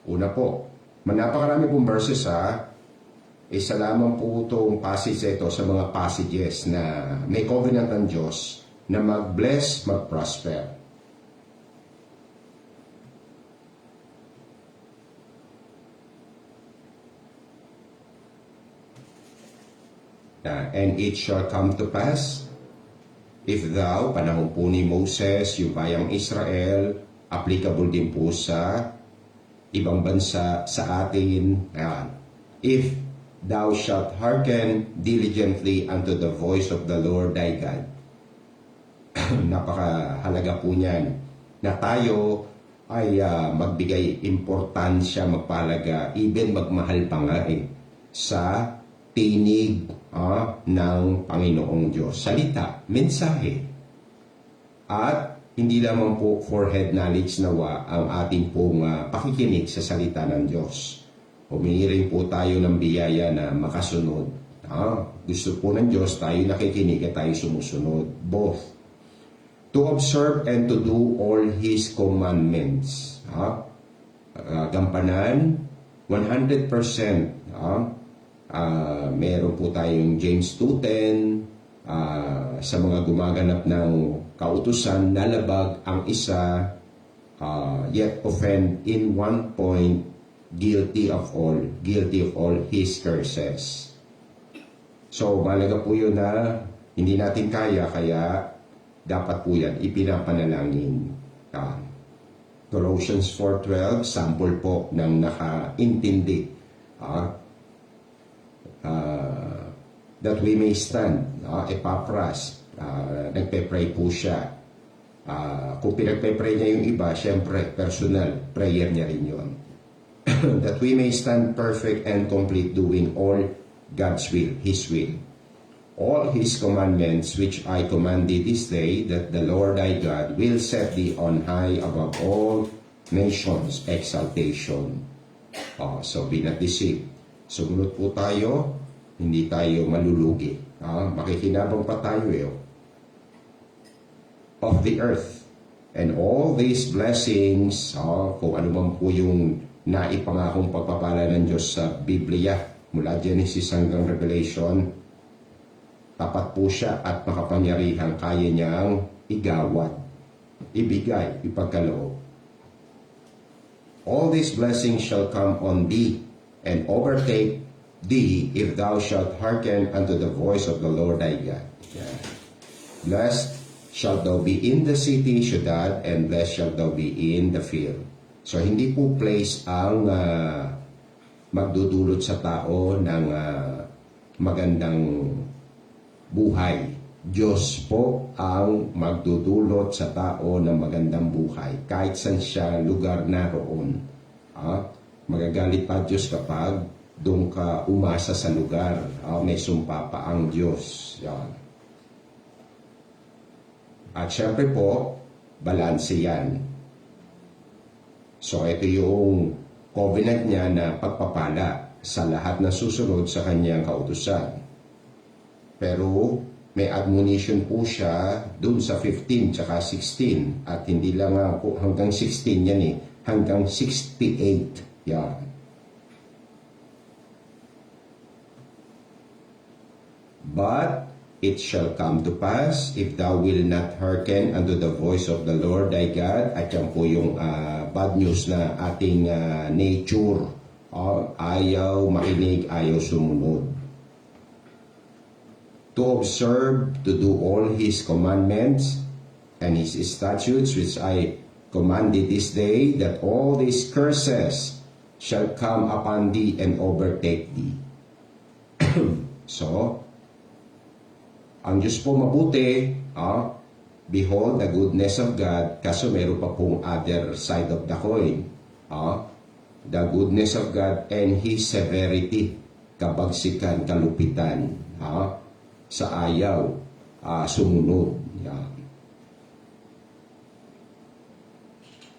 Una po, napakarami pong verses isa lamang po itong passage ito sa mga passages na may covenant ng Diyos na mag-bless, mag-prosper. And it shall come to pass, if thou, panahon po ni Moses, yung bayang Israel, applicable din po sa ibang bansa, sa atin. If thou shalt hearken diligently unto the voice of the Lord thy God. Napakahalaga po niyan na tayo ay magbigay importansya, magpalaga, even magmahal pa nga sa tinig ng Panginoong Diyos. Salita, mensahe. At hindi lamang po for head knowledge nawa ang ating pong pakikinig sa salita ng Diyos. Humingi rin po tayo ng biyaya na makasunod. Gusto po ng Diyos tayo nakikinig at tayo sumusunod. Both. To observe and to do all His commandments. Gampanan, 100%. Meron po tayong James 2:10. Sa mga gumaganap ng kautusan, nalabag ang isa, yet offend in one point, guilty of all his curses. So, malaga po yun na hindi natin kaya dapat po yan ipinapanalangin. Colossians 4:12, sample po ng nakaintindi. That we may stand. Epaphras, nagpe-pray po siya. Kung pinagpe-pray niya yung iba, syempre, personal, prayer niya rin yun. That we may stand perfect and complete, doing all God's will, His will. All His commandments which I command thee this day, that the Lord thy God will set thee on high above all nations, exaltation. So be not deceived. Sumunod po tayo, hindi tayo malulugi. Makikinabang pa tayo of the earth. And all these blessings, kung ano man po yung naipangakong pagpapala ng Diyos sa Biblia, mula Genesis hanggang Revelation, tapat po siya at makapangyarihan, kaya niyang igawad, ibigay, ipagkaloob. All these blessings shall come on thee and overtake thee if thou shalt hearken unto the voice of the Lord thy God. Blessed shalt thou be in the city, syudad, and blessed shalt thou be in the field. So, hindi po place ang magdudulot sa tao ng magandang buhay. Diyos po ang magdudulot sa tao ng magandang buhay. Kahit saan siya lugar naroon. Magagalit pa Diyos kapag doon ka umasa sa lugar. May sumpa pa ang Diyos. Yan. At syempre po, balanse yan. So ito yung covenant niya na pagpapala sa lahat na susunod sa kanyang kautusan. Pero may admonition po siya dun sa 15 tsaka 16 at hindi lang po hanggang 16 yan hanggang 68 yan. But it shall come to pass if thou will not hearken unto the voice of the Lord thy God. At yan po yung bad news na ating nature. Ayaw makinig, ayaw sumunod. To observe, to do all His commandments and His statutes which I command thee this day, that all these curses shall come upon thee and overtake thee. So, ang Diyos po mabuti, behold the goodness of God, kaso meron pa pong other side of the coin. The goodness of God and His severity, kabagsikan, kalupitan, sa ayaw, sumunod. Yan.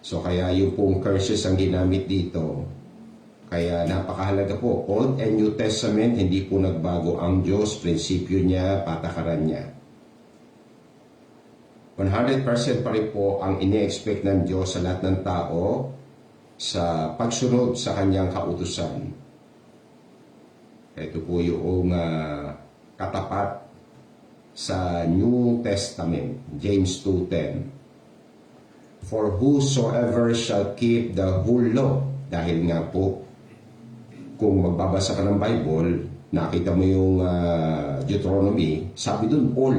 So kaya yung pong curses ang ginamit dito. Kaya napakahalaga po. Old and New Testament, hindi po nagbago ang Diyos, prinsipyo niya, patakaran niya. 100% pa rin po ang ini-expect ng Diyos sa lahat ng tao sa pagsunod sa kanyang kautusan. Ito po yung katapat sa New Testament, James 2:10. For whosoever shall keep the whole law, dahil nga po, kung magbabasa ka ng Bible, nakita mo yung Deuteronomy, sabi dun all.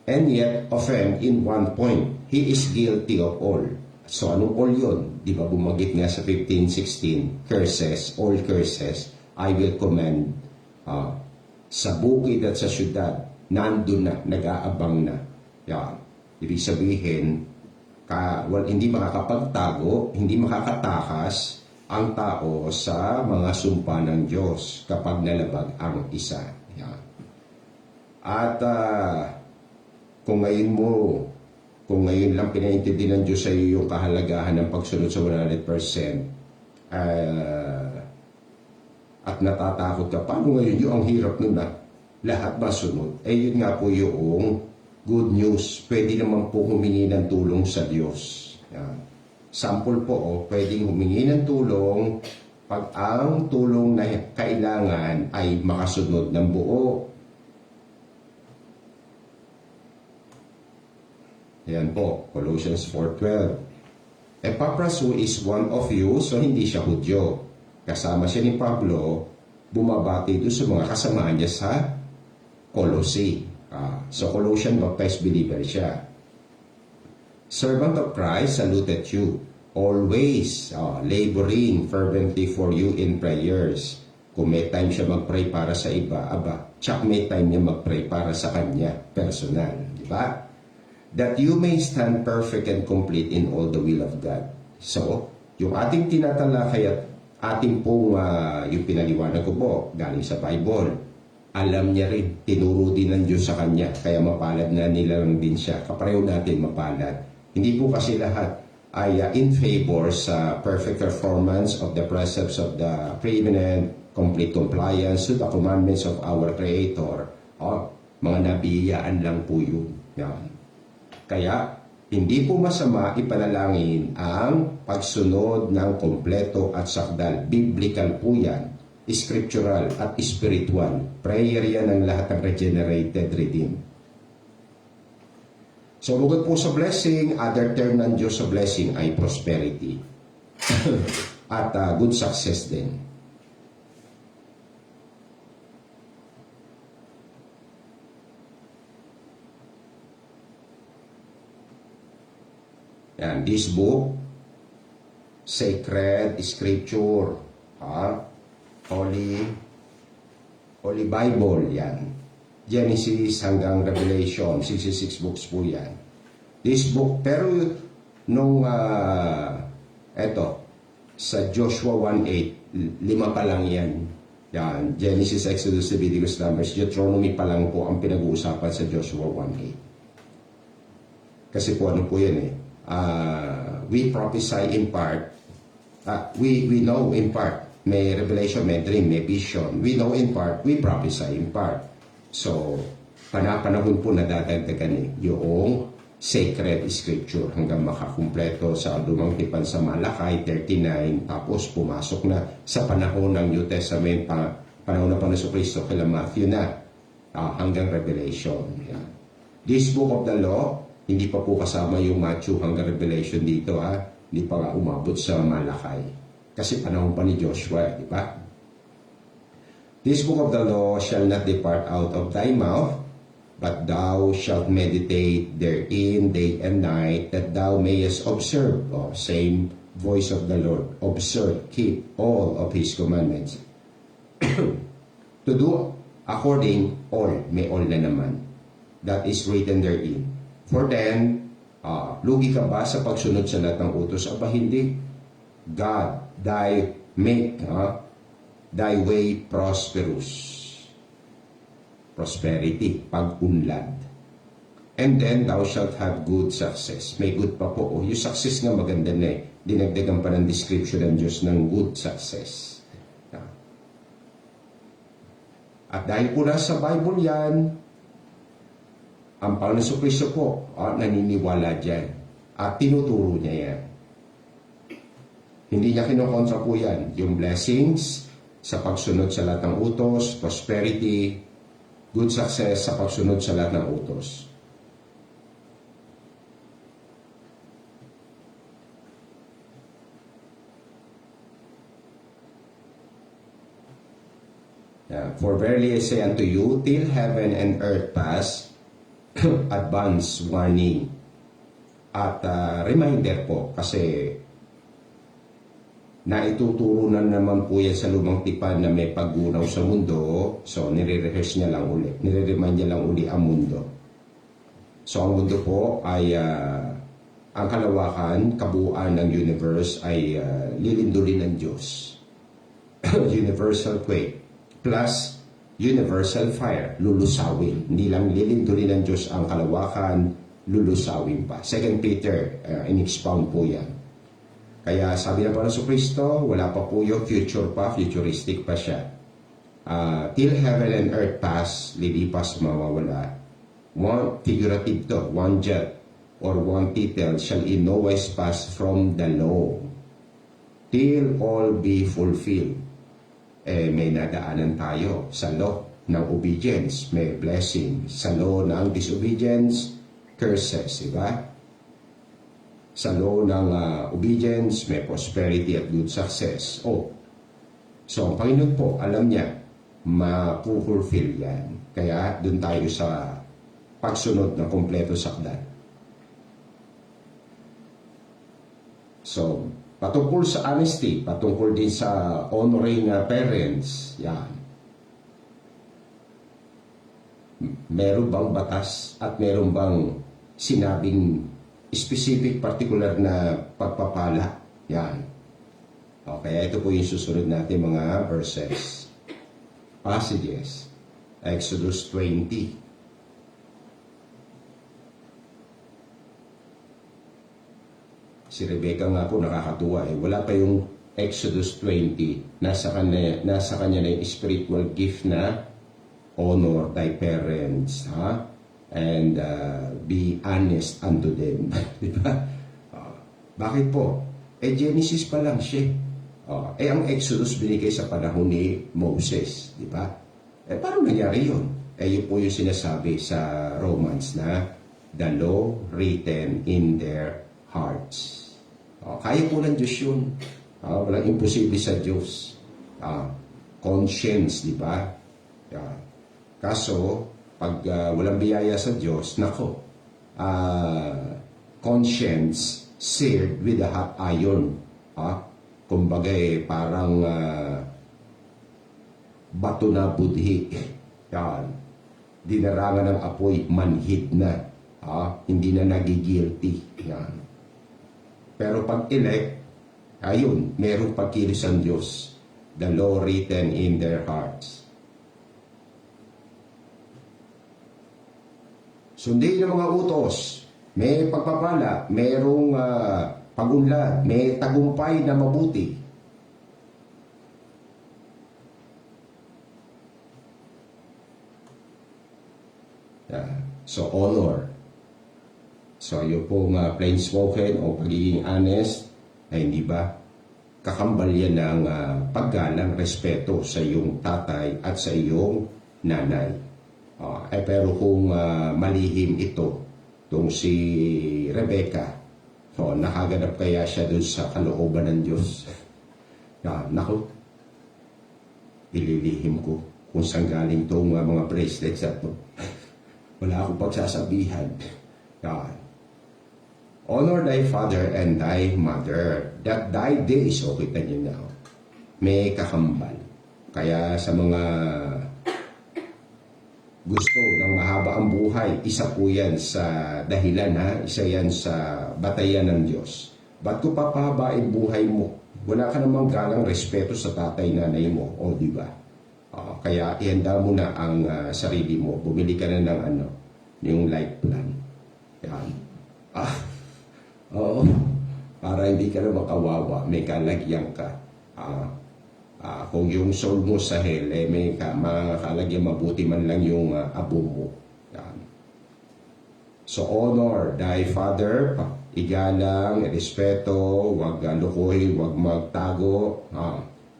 And yet, offend in one point, he is guilty of all. So, anong all yun? Di ba bumagit nga sa 15:16, curses, all curses, I will command. Sa bukid at sa syudad, nandun na, nag-aabang na. Yan. Ibig sabihin, hindi makakapagtago, hindi makakatakas ang tao sa mga sumpa ng Diyos kapag nalabag ang isa. Yan. At kung ngayon lang pinaintindi ng Diyos sa iyo yung kahalagahan ng pagsunod sa 100%, at natatakot ka, paano ngayon yung ang hirap nun na lahat masunod? Yun nga po yung good news. Pwede naman po humingi ng tulong sa Diyos. Yan. Sample po, pwedeng humingi ng tulong pag ang tulong na kailangan ay makasunod ng buo. Yan po, Colossians 4:12. Epaphras who is one of you, so hindi siya Hudyo. Kasama siya ni Pablo, bumabati doon sa mga kasamaan niya sa Colossae. So Colossian baptized believer siya. Servant of Christ, saluted you. Always laboring fervently for you in prayers. Kung may time siya mag-pray para sa iba, tsak may time niya mag-pray para sa kanya, personal. Di ba? That you may stand perfect and complete in all the will of God. So, yung ating tinatalakay at ating pong yung pinaliwanag ko po, galing sa Bible, alam niya rin, tinuro din ng Diyos sa kanya, kaya mapalad na nila lang din siya. Kapareho natin mapalad. Hindi po kasi lahat ay in favor sa perfect performance of the precepts of the preeminent, complete compliance to the commandments of our Creator. Mga nabiyaan lang po yun. Yan. Kaya, hindi po masama ipanalangin ang pagsunod ng kompleto at sakdal. Biblical po yan. Scriptural at spiritual. Prayer yan ng lahat ng regenerated, redeemed. So, bukod po sa blessing, other term ng Diyos sa blessing ay prosperity. At good success din. Yan, this book, sacred scripture, Holy Bible, yan. Genesis hanggang Revelation, 66 books po yan. This book, pero nung, sa Joshua 1:8, 5 pa lang yan. Yan, Genesis, Exodus, Leviticus, Numbers, Deuteronomy pa lang po ang pinag-uusapan sa Joshua 1:8. Kasi po ano po yan eh. We prophesy in part. We know in part. May revelation, may dream, may vision. We know in part, we prophesy in part. So, panahon po nadadagdagan eh, yung sacred scripture hanggang makakumpleto sa lumang tipan sa Malakay 39, tapos pumasok na sa panahon ng New Testament, panahon ng Panginoon Kristo kila Matthew na hanggang Revelation. Yan. This book of the law, hindi pa po kasama yung Matthew hanggang Revelation dito, hindi pa nga umabot sa Malakay. Kasi panahon pa ni Joshua, di ba? This book of the law shall not depart out of thy mouth, but thou shalt meditate therein day and night, that thou mayest observe, same voice of the Lord, observe, keep all of His commandments. To do according, all, may all na naman, that is written therein. For then, lugi ka ba sa pagsunod sa lahat ng utos? Aba, hindi. God, thy make, thy way prosperous. Prosperity, pag-unlad. And then, thou shalt have good success. May good pa po. Yung success nga maganda na eh. Dinagdagan pa ng description ng Diyos ng good success. At dahil po nasa Bible yan, ang Panginoon Kristo po, naniniwala dyan. At tinuturo niya yan. Hindi niya kinokontra po yan. Yung blessings sa pagsunod sa lahat ng utos, prosperity, good success sa pagsunod sa lahat ng utos. For verily I say unto you, till heaven and earth pass, advance warning. At reminder po, kasi naituturo na naman po yan sa lumang tipan na may paggunaw sa mundo. So, nire-rehearse niya lang uli. Nire-remind niya lang uli ang mundo. So, ang mundo po ay ang kalawakan, kabuuan ng universe ay lilindulin ng Diyos. Universal quake plus universal fire, lulusawin. Hindi lang lilindulin ng Diyos ang kalawakan, lulusawin pa. 2 Peter, in-expound po yan. Kaya sabi ng Panginoon Kristo, wala pa po yung future pa, futuristic pa siya. Till heaven and earth pass, lilipas, mawawala. One figurative to, one jot or one tittle shall in no wise pass from the law, till all be fulfilled. May nadaanan tayo sa law ng obedience, may blessing. Sa law ng disobedience, curses, diba? Sa law ng obedience, may prosperity at good success. So ang Panginoon po, alam niya, mapufulfill yan. Kaya dun tayo sa pagsunod ng kompleto sakdal. So, patungkol sa honesty, patungkol din sa honoring parents, yan. Meron bang batas at meron bang sinabing specific, particular na pagpapala? Yan. Kaya ito po yung susunod natin mga verses. Passages. Exodus 20. Si Rebecca nga po nakakatuwa eh. Wala pa yung Exodus 20. Nasa kanya na yung spiritual gift na honor thy parents, and be honest unto them. Diba? Bakit po? Genesis pa lang siya. Ang Exodus binigay sa panahon ni Moses. Diba? Paano nangyari yun? Yun po yung sinasabi sa Romans na the law written in their hearts. Kaya po ng Diyos yun. Walang imposible sa Diyos. Conscience, di ba? Kaso, pag walang biyaya sa Diyos, nako, conscience seared with a hot iron. Kumbaga parang bato na budhi. Yan. Dinarangan ng apoy, manhid na. Hindi na nagigilty. Yan. Pero pag elect, ayun, merong pagkilos ang Diyos. The law written in their hearts. Sundin ng mga utos. may pagpapala, mayroong pagunlad, may tagumpay na mabuti. So, honor. So, yung pong plain spoken o pagiging honest, ay hindi ba kakambal yan ng paggalang, respeto sa iyong tatay at sa iyong nanay. Pero kung malihim ito, itong si Rebecca, so, nakaganap kaya siya dun sa kalooban ng Diyos? Naku, ililihim ko kung saan galing itong mga bracelets at to. Wala akong pagsasabihan. Honor thy father and thy mother, that thy days, o kita nyo na, may kakambal. Kaya sa mga gusto ng mahaba ang buhay, isa po yan sa dahilan, ha? Isa yan sa batayan ng Diyos. Ba't ko papahabain buhay mo? Wala ka namang galang respeto sa tatay, nanay mo, o di ba? Kaya ihanda mo na ang sarili mo. Bumili ka na ng yung life plan. Yan. Oo. Para hindi ka na makawawa, may kalagyan ka. Kung yung soul mo sa hell, may makalagyan, mabuti man lang yung abo mo. Yan. So honor thy father, igalang, respeto, huwag lukuhin, huwag magtago.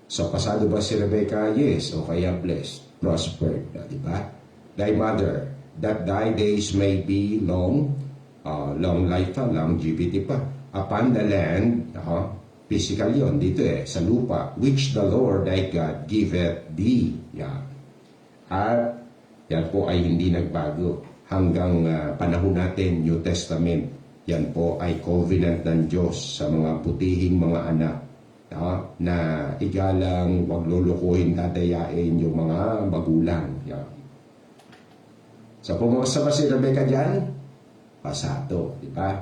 So, pasado ba si Rebecca? Yes. O kaya blessed, prospered. Di ba? Thy mother, that thy days may be long, long life pa, longevity pa. Upon the land, physical yon dito sa lupa, which the Lord thy God giveth thee. Yeah. At yan po ay hindi nagbago. Hanggang panahon natin, New Testament, yan po ay covenant ng Diyos sa mga putihing mga anak. Na igalang, wag lulukuhin, dadayain yung mga magulang. Yeah. So, pumasa ba si Rebecca dyan? Pasado, di ba?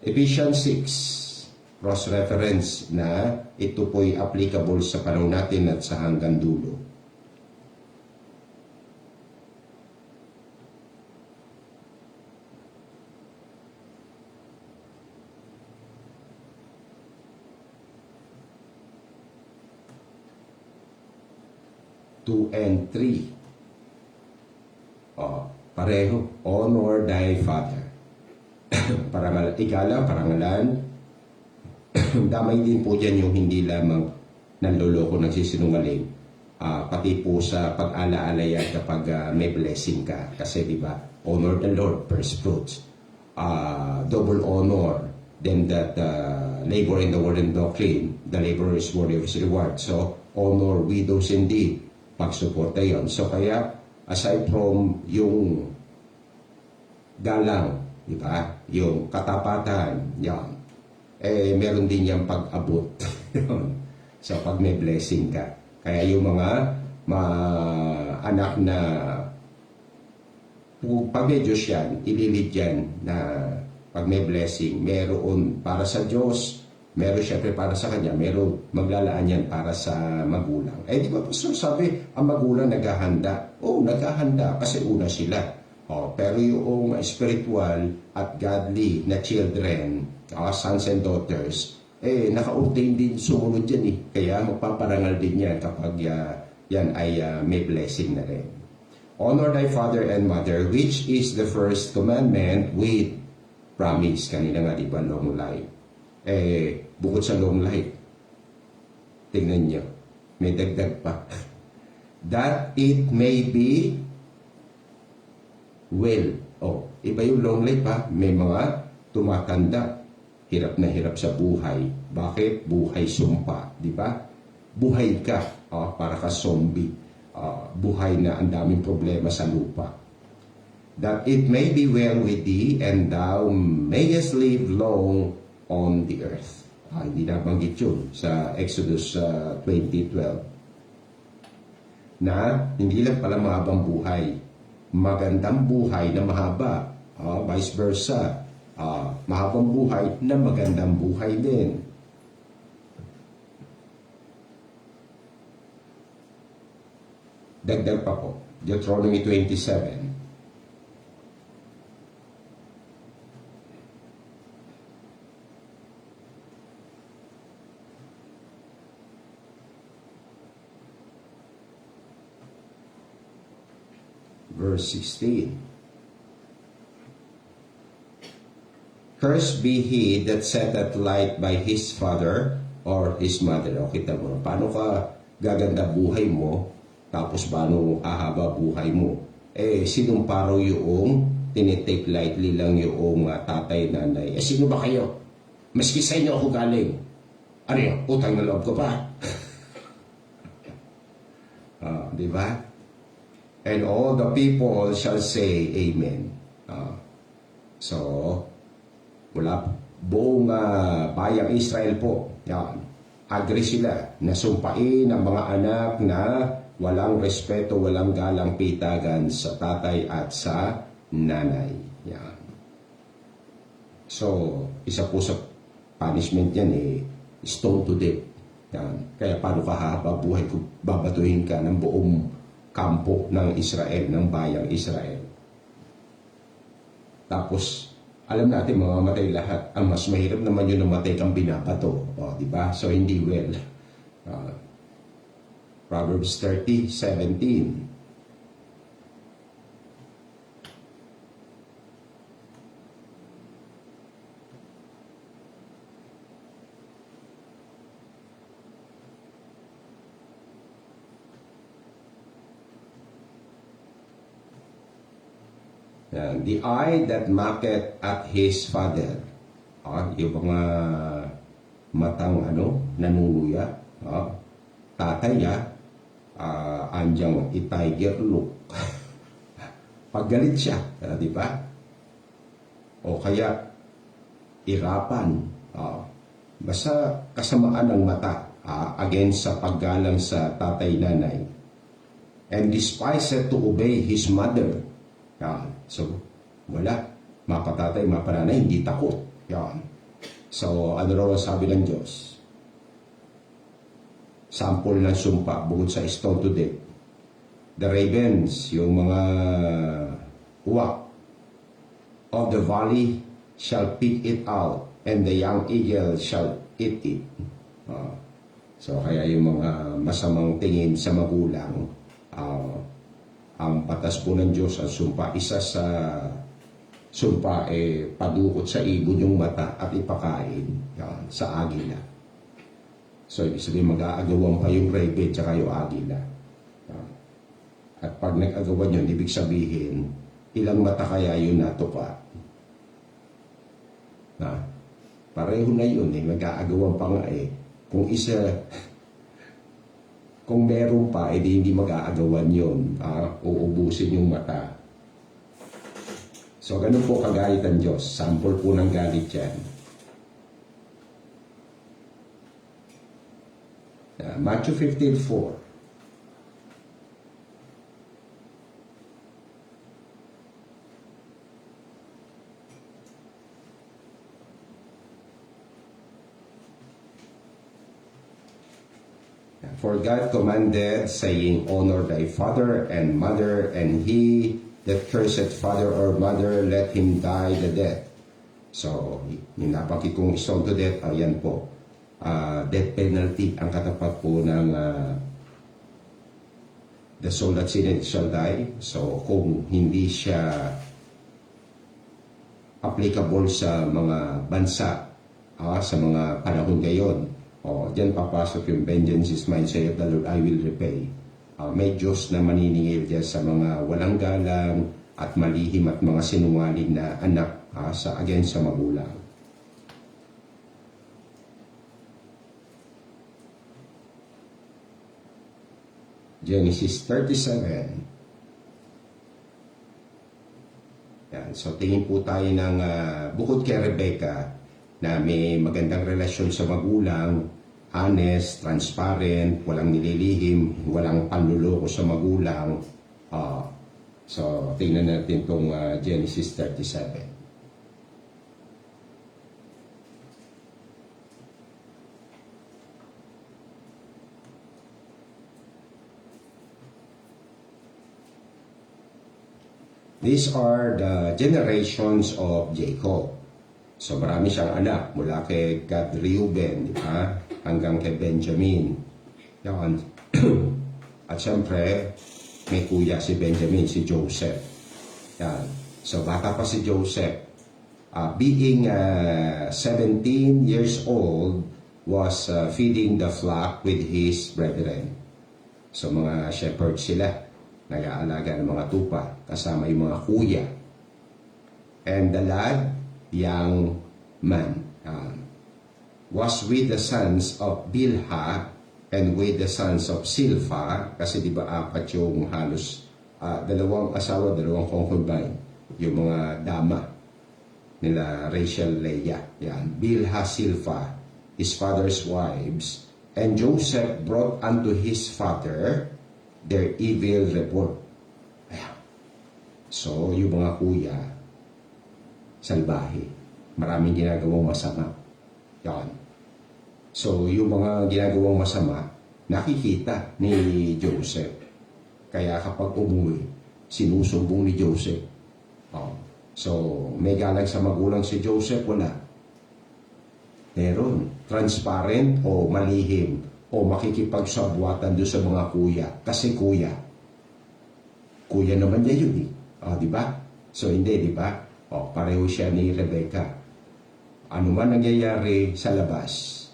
Ephesians 6, cross-reference na ito po'y applicable sa panahon natin at sa hanggang dulo. Two and 3. Pareho. Honor thy father. Parangalan. Damay din po dyan yung hindi lamang nanloloko, nagsisinungaling. Pati po sa pag-alaala yan kapag may blessing ka. Kasi diba, honor the Lord, first fruits. Double honor. Then that labor in the word and doctrine, the laborer is worthy of his reward. So, honor widows indeed. Pagsuporta yon. So kaya, aside from yung galang, di ba? Yung katapatan, yan. Meron din yung pag-abot. So pag may blessing ka. Kaya yung mga anak na pag may Diyos yan, ililid yan na pag may blessing, meron para sa Diyos, meron syempre para sa kanya, meron maglalaan yan para sa magulang. Di ba, Pastor, sabi, ang magulang naghahanda. Naghahanda kasi una sila. Pero yung spiritual at godly na children, sons and daughters, naka-ordain din sumunod yan eh. Kaya magpaparangal din yan kapag yan ay may blessing na rin. Honor thy father and mother, which is the first commandment with promise. Kanina nga, di ba, long life. Bukod sa long life, tingnan nyo, may dagdag pa. That it may be well. Iba yung long life ha. May mga tumatanda, hirap na hirap sa buhay. Bakit? Buhay sumpa, di ba? Buhay ka, para ka zombie. Buhay na ang daming problema sa lupa. That it may be well with thee, and thou mayest live long on the earth. Hindi nabanggit yun sa Exodus 20:12. Na hindi lang pala mahabang buhay, magandang buhay na mahaba. Vice versa, mahabang buhay na magandang buhay din. Dagdag pa po, Deuteronomy 27. verse 16. Cursed be he that setteth light by his father or his mother. O kita mo, paano ka gaganda buhay mo, tapos paano ahaba buhay mo? Sinong paro yung tinitake lightly lang yung tatay, nanay? Sino ba kayo? Maski sa inyo ako galing. Ano yun? Utang na loob ko pa. Di ba? And all the people shall say, Amen. So, mula buong bayang Israel po, yan, agree sila na sumpain ang mga anak na walang respeto, walang galang pitagan sa tatay at sa nanay. Yan. So, isa po sa punishment yan stone to death. Yan. Kaya paano ka hahaba buhay kung babatuhin ka ng buong kampo ng Israel, ng bayang Israel. Tapos, alam natin mamamatay lahat. Ang mas mahirap naman yun namatay kang binabato. Di ba? So, hindi well. Proverbs 30:17. The eye that mocketh at his father. Yung mga matang nanunguya. Tatay niya, andyang i-tiger look. Paggalit siya, di ba? O kaya, irapan. Basta kasamaan ng mata against sa paggalang sa tatay-nanay. And despiseth to obey his mother. Yan. So, wala. Mapatatay, mapananay, hindi takot. Yan. So, ano raw sabi ng Diyos? Sample ng sumpa, bukod sa stone to death. The ravens, yung mga uwak of the valley shall pick it out, and the young eagle shall eat it. So, kaya yung mga masamang tingin sa magulang, ang patas po ng Diyos ang sumpa, isa sa sumpa padukot sa ibon yung mata at ipakain sa agila. So ibig sabihin mag-aagawan pa yung raven tsaka yung agila. At pag nag-agawan yun, ibig sabihin ilang mata kaya yun natupa. Pareho na yun, mag-aagawan pa nga kung isa kung meron pa, hindi mag-aagawan yun. Uubusin yung mata. So, ganun po kagalit ang Diyos. Sample po ng galit yan. Matthew 15:4. For God commanded, saying, Honor thy father and mother, and he that curseth father or mother, let him die the death. So, yung napakit kong stone to death, ayan po. Death penalty ang katapat po ng the soul that sinneth shall die. So, kung hindi siya applicable sa mga bansa, sa mga panahon ngayon, diyan papasok yung vengeance is mine, saith the Lord, I will repay. May Diyos na maniningil diyan sa mga walang galang at malihim at mga sinungaling na anak against sa magulang. Genesis 37. Yan. So tingin po tayo ng bukod kay Rebecca na may magandang relasyon sa magulang, honest, transparent, walang nililihim, walang panluloko sa magulang. So, tingnan natin itong Genesis 37. These are the generations of Jacob. So marami siyang anak mula kay Gad Reuben, hanggang kay Benjamin. Yan. At syempre, may kuya si Benjamin, si Joseph. Yan. So bata pa si Joseph. Being 17 years old, was feeding the flock with his brethren. So mga shepherds sila, nag-aalaga ng mga tupa, kasama yung mga kuya. And the lad, young man, was with the sons of Bilhah and with the sons of Silpha, kasi di ba apat yung halos, dalawang asawa, dalawang concubine, yung mga dama nila Rachel, Leah. Yan. Bilhah, Silpha, his father's wives, and Joseph brought unto his father their evil report. Ayan. So, yung mga kuya, salbahe. Maraming ginagawang masama. Yan. So, yung mga ginagawang masama, nakikita ni Joseph. Kaya kapag umuwi, sinusumbong ni Joseph. Oh. So, may galang sa magulang si Joseph, wala. Meron, transparent o malihim o makikipagsabwatan doon sa mga kuya. Kasi kuya naman niya yun eh. O, di ba? So, hindi, di ba? O, pareho siya ni Rebecca. Ano man nangyayari sa labas,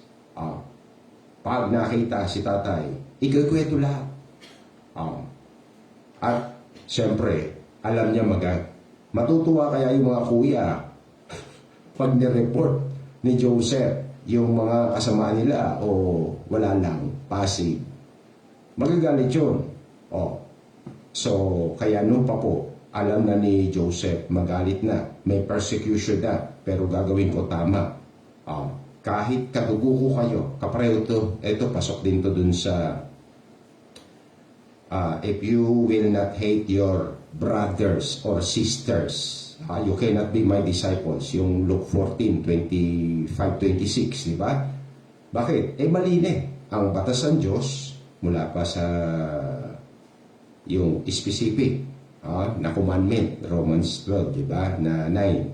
pag nakita si tatay, ikukwento lahat. At, siyempre, alam niya matutuwa kaya yung mga kuya pag nireport ni Joseph yung mga kasamaan nila o wala lang, passive. Magagalit yun. So, kaya nung pa po, alam na ni Joseph, magalit na, may persecution na, pero gagawin ko tama. Kahit kadugo ko kayo, kapareho to, ito, pasok din to dun sa if you will not hate your brothers or sisters, you cannot be my disciples. Yung Luke 14:25-26, di ba? Bakit? Mali na ang batas ng Diyos mula pa sa yung specific na commandment, Romans 12, di ba? Na 9.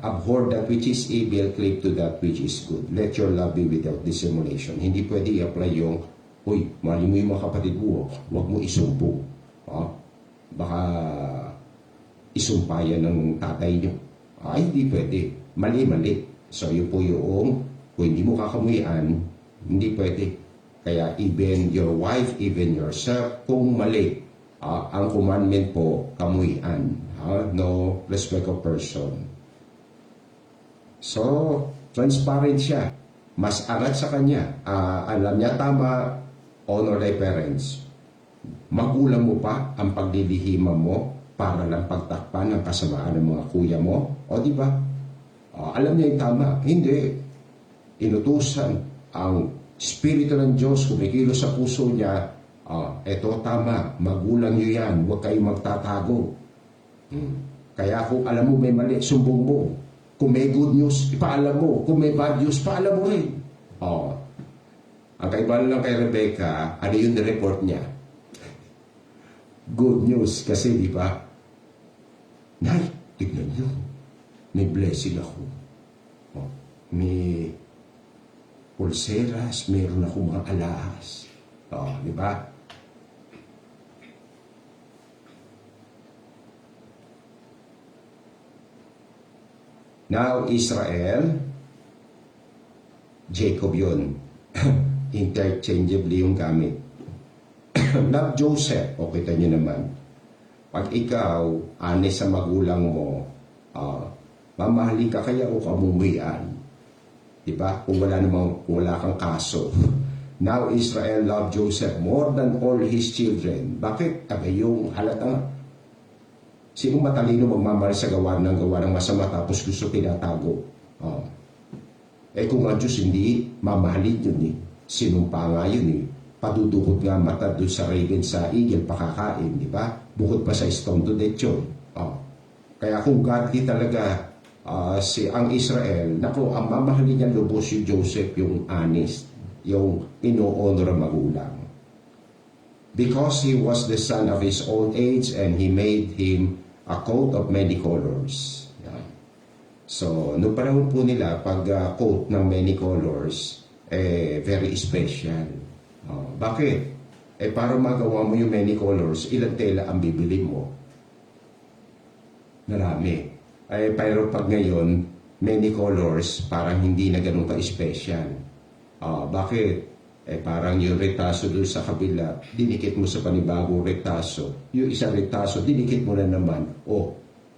Abhor that which is evil, cleave to that which is good. Let your love be without dissimulation. Hindi pwede i-apply yung, uy, mahal mo yung mga kapatid mo, huwag mo isumbong. Baka isumpayan ng tatay nyo. Hindi pwede. Mali. So, yun po yung, kung hindi mo kakamuyan, hindi pwede. Kaya even your wife, even yourself, kung mali, ang commandment po, kamuyan. No respect of person. So, transparent siya. Mas angat sa kanya. Alam niya tama, honor thy parents. Magulang mo pa ang paglilihiman mo para lang pagtakpan ng kasamaan ng mga kuya mo. O di ba? Alam niya yung tama. Hindi. Inutusan ang Espiritu ng Diyos kumikilos sa puso niya. Eto tama. Magulang niyo yan. Huwag kayong magtatago. Kaya kung alam mo may mali, sumbong mo. Kung may good news, ipaalam mo. Kung may bad news, paalam mo rin. Ang kaiba lang kay Rebecca, ano yung report niya? Good news. Kasi di ba, Nay, tignan niyo. May blessing ako. May pulseras, meron ako mga alahas. Di ba? Now, Israel, Jacob yun. Interchangeably yung gamit. Not Joseph. O, kita nyo naman. Pag ikaw, honest sa magulang mo, mamahalin ka kaya o kamumuyan. Diba? Kung wala kang kaso. Now Israel loved Joseph more than all his children. Bakit? Yung halata. Sino matalino magmamahal sa gawa ng masama tapos gusto tinatago? Kung ang Diyos hindi mamahalin yun eh. Sinumpa nga yun eh. Padudukot nga mata doon sa raven sa eagle, pakakain, di ba? Bukod pa sa stone to death yun. Kaya kung godly talaga ang Israel, naku, ang mamahalin niya lubos yung Joseph, yung honest, yung ino-honor ang magulang. Because he was the son of his old age and he made him a coat of many colors. Yeah. So, noong panahon po nila, pag coat ng many colors, very special. Bakit? Eh, para magawa mo yung many colors, ilang tela ang bibili mo? Marami. Eh, pero pag ngayon, many colors, parang hindi na ganun ka-special. Bakit? Eh, parang yung retaso doon sa kabila, dinikit mo sa panibagong retaso. Yung isang retaso, dinikit mo na naman.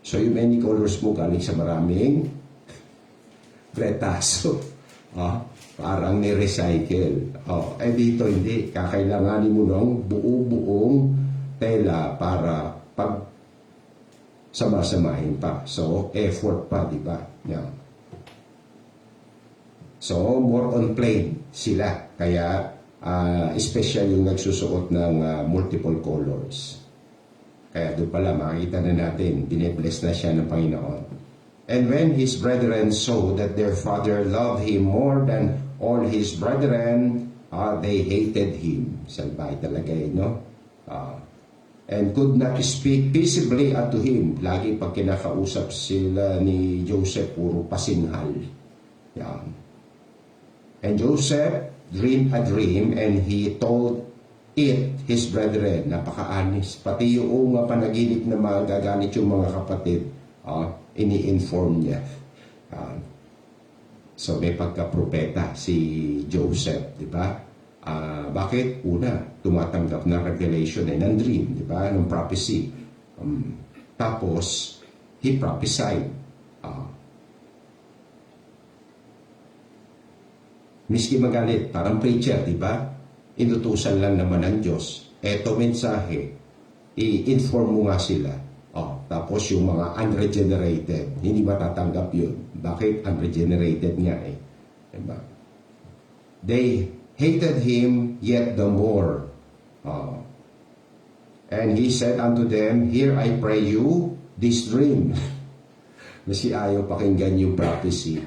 So yung many colors mo galing sa maraming retaso. Parang ni-recycle. Dito hindi. Kakailanganin mo ng buo-buong tela para pag sama-samahin pa. So, effort pa, di ba? Yeah. So, more on plain sila. Kaya, special yung nagsusuot ng multiple colors. Kaya doon pala, makikita na natin, binibless na siya ng Panginoon. And when his brethren saw that their father loved him more than all his brethren, they hated him. Salbay talaga no? And could not speak peaceably unto him. Lagi pag kinakausap sila ni Joseph, puro pasinghal. Yan. And Joseph dreamed a dream and he told it his brethren. Napaka-anis. Pati yung panaginip na magagalit yung mga kapatid, ini-inform niya. So may pagka-propeta si Joseph, di ba? Bakit? Una, tumatanggap ng revelation ng dream, di ba? Ng prophecy. Tapos, he prophesied. Miski magalit, parang preacher, di ba? Inutusan lang naman ng Diyos. Eto mensahe, i-inform mo nga sila. Tapos yung mga unregenerated, hindi matatanggap yun. Bakit? Unregenerated nga eh. Diba? They hated him yet the more. And he said unto them, Here I pray you this dream. Kasi ayaw pakinggan yung prophecy.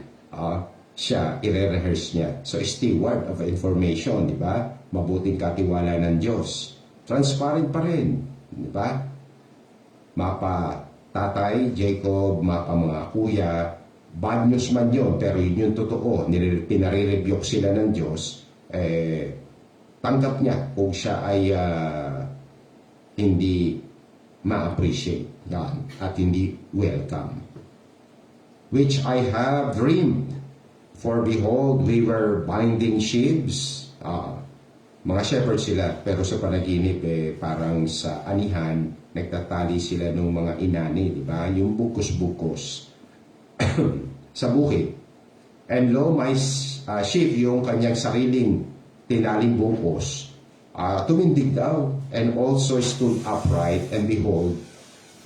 Siya, i-rehearse niya. So, steward of information, di ba? Mabuting katiwala ng Diyos. Transparent pa rin, di ba? Mapa tatay, Jacob, mapa mga kuya, bad news man yun, pero yun yung totoo, pinare-rebuke sila ng Diyos, tanggap niya kung siya ay hindi ma-appreciate yan, at hindi welcome. Which I have dreamed, for behold, we were binding sheaves. Mga shepherd sila, pero sa panaginip, parang sa anihan, nagtatali sila ng mga inani, di ba? Yung bukos-bukos sa bukid. And lo, my sheep, yung kanyang sariling tinaling bukos, tumindig daw, and also stood upright, and behold,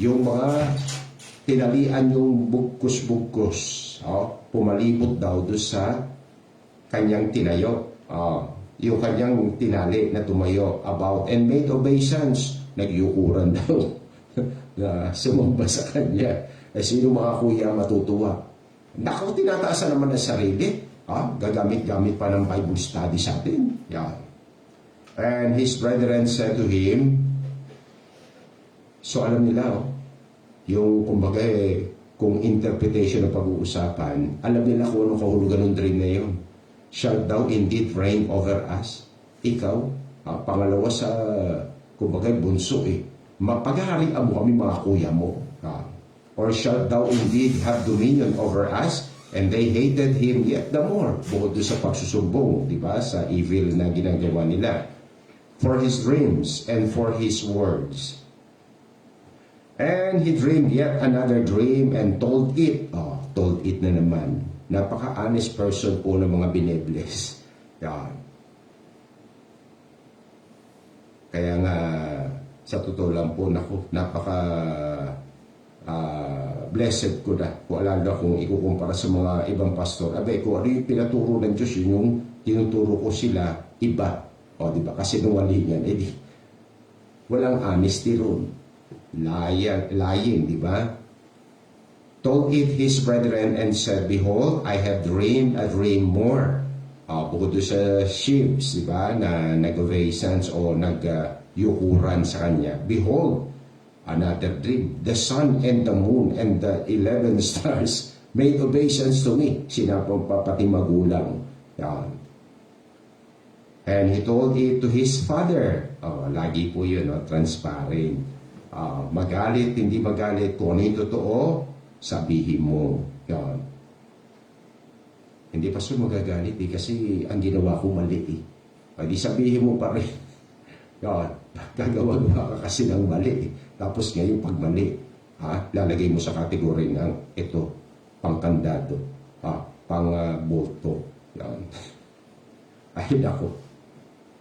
yung mga tinalian yung bukos-bukos, pumalibot daw doon sa kanyang tinayo. Yung kanyang tinali na tumayo about and made obeisance. Nagyukuran daw na sumamba sa kanya. Sino mga kuya matutuwa? Naku, tinataasan naman ang sarili. Gagamit-gamit pa ng Bible study sa atin. Yeah. And his brethren said to him, so alam nila, yung kumbaga kung interpretation ng pag-uusapan, alam nila kung anong kahulugan ng dream na yun. Shall thou indeed reign over us? Ikaw, pangalawa sa kumbaga bunso mapaghaharian mo kami mga kuya mo. Or shall thou indeed have dominion over us? And they hated him yet the more. Bukod doon sa pagsusumbong, di ba? Sa evil na ginagawa nila. For his dreams and for his words. And he dreamed yet another dream and told it. Told it na naman. Napaka-honest person po ng mga binebless. Yan. Kaya nga, sa totoo lang po, blessed ko na. Kung alaga kung ikukumpara sa mga ibang pastor, kung ano yung pinaturo ng Diyos, yun yung tinuturo ko sila, iba. Diba? Kasi nungalingan, walang honesty ron. Lying, diba? Told it his brethren and said, Behold, I have dreamed a dream more. Bukod doon sa sheaves, di ba, na nag-obeisance o nag-yukuran sa kanya. Behold, another dream. The sun and the moon and the 11 stars made obeisance to me. Sinapang pati magulang. Yan. And he told it to his father. Lagi po yun, transparent. Magalit, hindi magalit, kung ano yung totoo, sabihin mo. Yan. Hindi pa siya magagalit kasi ang ginawa ko mali Pwede sabihin mo pa rin. Yan. Gagawa ka kasi ng mali Tapos ngayon pag mali, lalagay mo sa kategory ng ito, pangkandado, pang-boto. Yan. Ay nako.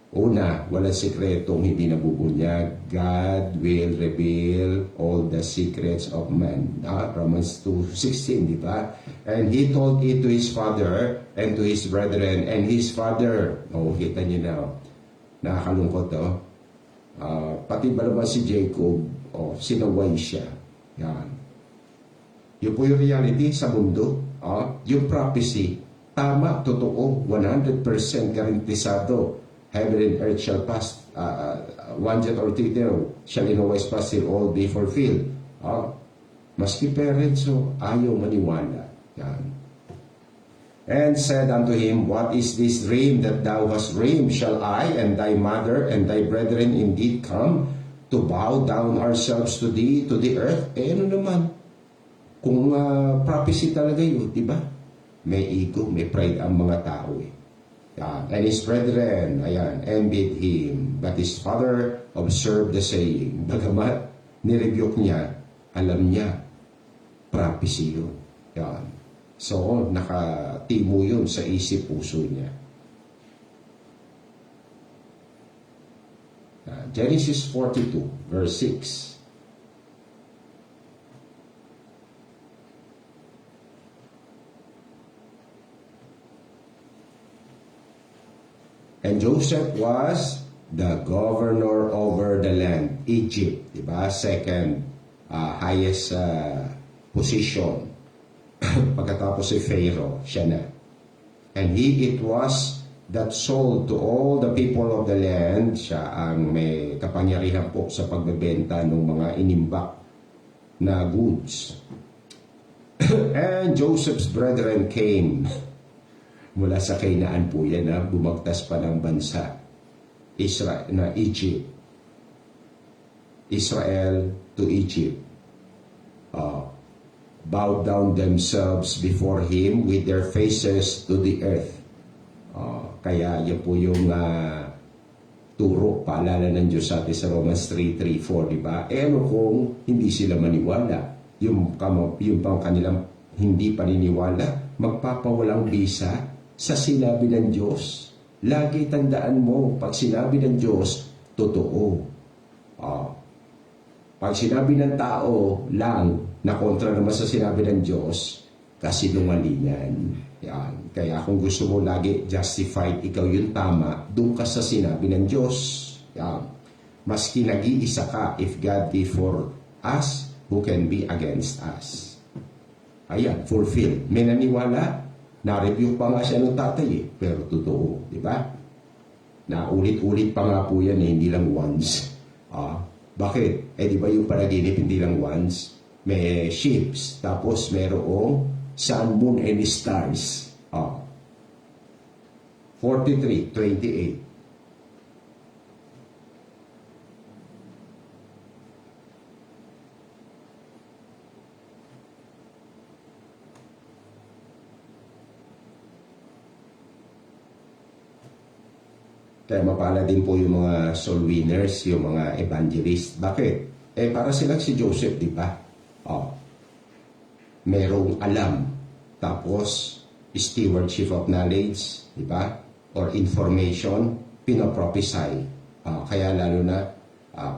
Una, walang sikretong hindi nabubunyag. God will reveal all the secrets of man. Romans 2:16, di ba? And he told it to his father and to his brethren. And his father, kita niyo na, nakakalungkot pati ba naman si Jacob, sinaway siya. Yan. Yun po yung reality sa mundo. Yung prophecy, tama, totoo, 100% garantisado. Heaven and earth shall pass, one jot or tittle shall in no wise pass till all be fulfilled. Maski parents, ayaw maniwala. Yan. And said unto him, What is this dream that thou hast dreamed? Shall I and thy mother and thy brethren indeed come to bow down ourselves to thee, to the earth? Ano naman? Kung prophecy talaga yun, di ba? May ego, may pride ang mga tao And his brethren, envied him. But his father observed the saying. Bagamat nirebuke niya, alam niya, prophecy yun. Yan. So, nakatimo yun sa isip-puso niya. Genesis 42, verse 6. And Joseph was the governor over the land, Egypt, diba? Second highest position. Pagkatapos si Pharaoh, siya na. And it was that sold to all the people of the land. Siya ang may kapangyarihan po sa pagbebenta ng mga inimbak na goods. And Joseph's brethren came mula sa Canaan po yan, bumagtas pa ng bansa Israel, na Egypt. Israel to Egypt. Bowed down themselves before him with their faces to the earth. Kaya yun po yung turo, paalala ng Diyos sa atin sa Romans 3:3-4, di ba? Ano kung hindi sila maniwala? Yung pang kanilang hindi paniniwala, magpapawalang bisa sa sinabi ng Diyos. Lagi tandaan mo, pag sinabi ng Diyos, totoo. Pag sinabi ng tao lang na kontra naman sa sinabi ng Diyos, kasinungalingan. Yan. Kaya kung gusto mo lagi justified, ikaw yung tama, doon ka sa sinabi ng Diyos. Yan. Maski nag-iisa ka, if God be for us, who can be against us? Ayan, fulfilled. May naniwala, na-review pa nga siya ng tatay pero totoo, di ba? Naulit-ulit pa nga po yan hindi lang once. Bakit? Di ba yung panaginip hindi lang once? May ships, tapos merong sun, moon, and stars. 43:28. Kaya mapala din po yung mga soul winners, yung mga evangelist. Bakit? Para silang si Joseph, di ba? Merong alam. Tapos, stewardship of knowledge, di ba? Or information, pinoprophesy. Kaya lalo na,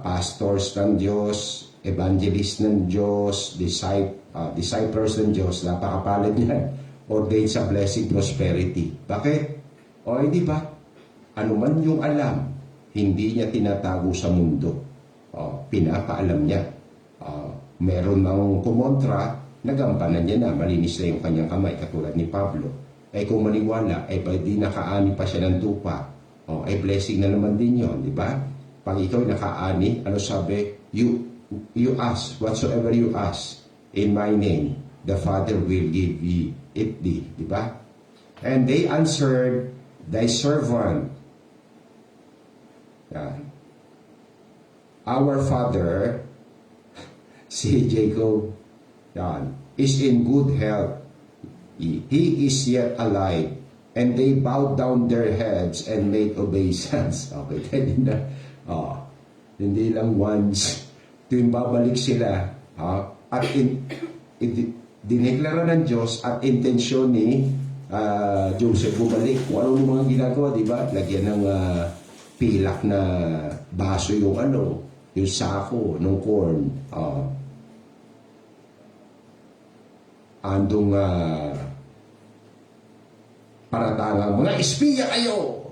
pastors ng Diyos, evangelist ng Diyos, disciples ng Diyos, napakapalad niyan. Ordained sa blessing, prosperity. Bakit? Di ba? Ano man yung alam, hindi niya tinatago sa mundo. Pinapaalam niya. Meron mang kumontra, nagampanan niya na, malinis na yung kanyang kamay, katulad ni Pablo. Kung maniwala, pwede nakaani pa siya ng tupa. Blessing na naman din yon, di ba? Pag ikaw nakaani, ano sabi? You ask, whatsoever you ask, in my name, the Father will give it thee, di ba? And they answered, thy servant Yan. Our father, si Jacob, yan, is in good health. He is yet alive. And they bowed down their heads and made obeisance. Okay, pwede na. Hindi lang once. Tuwing babalik sila. At dineklara ng Diyos at intensyon ni Joseph bumalik. Kung ano mga ginagawa, di ba? Lagyan ng pilak na baso yung yung sako ng corn. Andong paratangang, mga espiya kayo!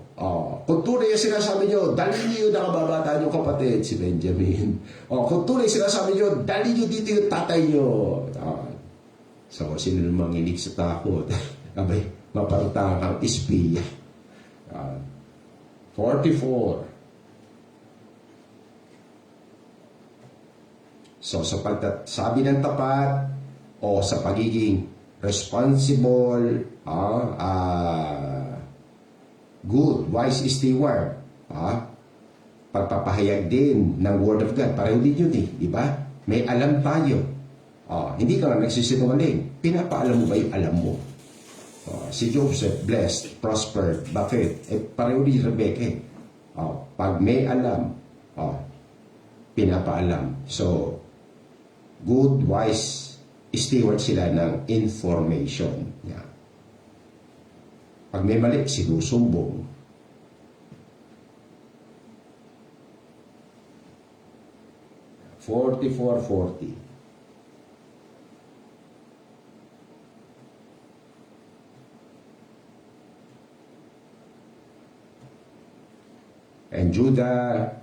Kung tunay yung sinasabi nyo, dali nyo yung nakababata nyo kapatid, si Benjamin. Kung tunay yung sinasabi nyo, dali nyo dito yung tatay nyo. So, sino namang inig sa takot? Abay, mapartangang espiya. 44. So, sa pagsabi ng tapat o sa pagiging responsible, good, wise steward, pagpapahayag din ng Word of God. Pareho din yun di ba? May alam tayo. Hindi ka nga nagsisinungaling. Pinapaalam mo ba yung alam mo? Si Joseph, blessed, prospered. Bakit? Pareho din Rebecca. Pag may alam, pinapaalam. So, good, wise steward sila ng information. Yeah. Pag may mali, sinusumbong. $44.40. And Judah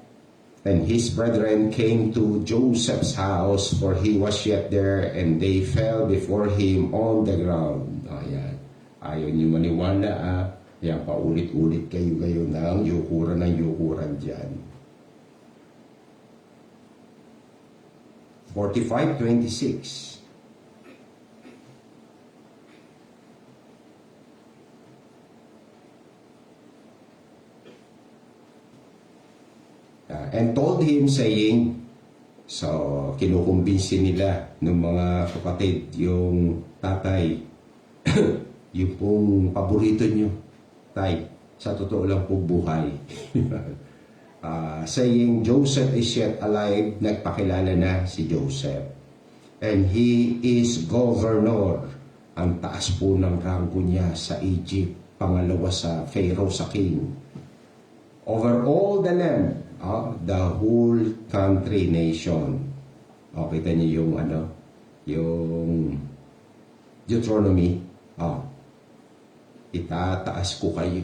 and his brethren came to Joseph's house, for he was yet there, and they fell before him on the ground. Ayan. Ayaw niyo maniwala, Yan, paulit-ulit kayo ng yukuran dyan. 45:26. And told him saying, so kinukumbinsi nila ng mga kapatid yung tatay, yung pong paborito nyo, tay, sa totoo lang po buhay. Saying, Joseph is yet alive, nagpakilala na si Joseph. And he is governor. Ang taas po ng ranggo niya sa Egypt, pangalawa sa Pharaoh, sa king. Over all the land, the whole country, nation. Kita niyo yung yung Deuteronomy. Itataas ko kayo.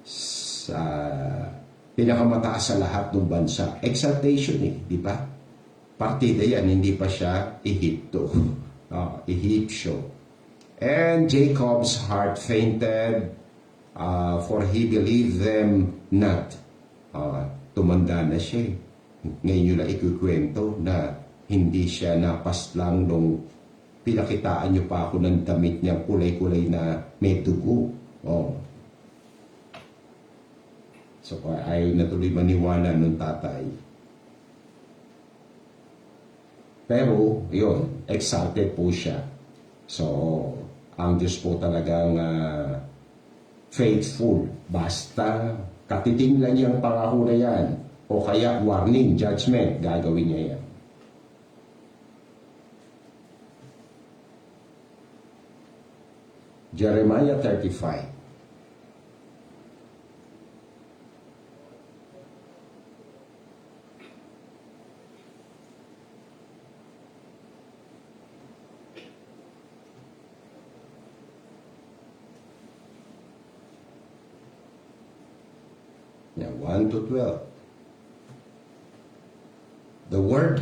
Sa pinakamataas sa lahat ng bansa. Exaltation di ba? Partida yan, hindi pa siya Ehipto. Ehipsyo. And Jacob's heart fainted, for he believed them not. Tumanda na siya. Ngayon yun na ikukwento na hindi siya napaslang nung pinakitaan niyo pa ako ng damit niyang kulay-kulay na may dugo. So, ayaw na tuloy maniwala ng tatay. Pero, yun, exalted po siya. So, ang Diyos po talagang faithful. Basta katiting lang yung pangako na yan. O kaya warning, judgment, gagawin niya yan. Jeremiah 35. Yeah, 1 to 12. The word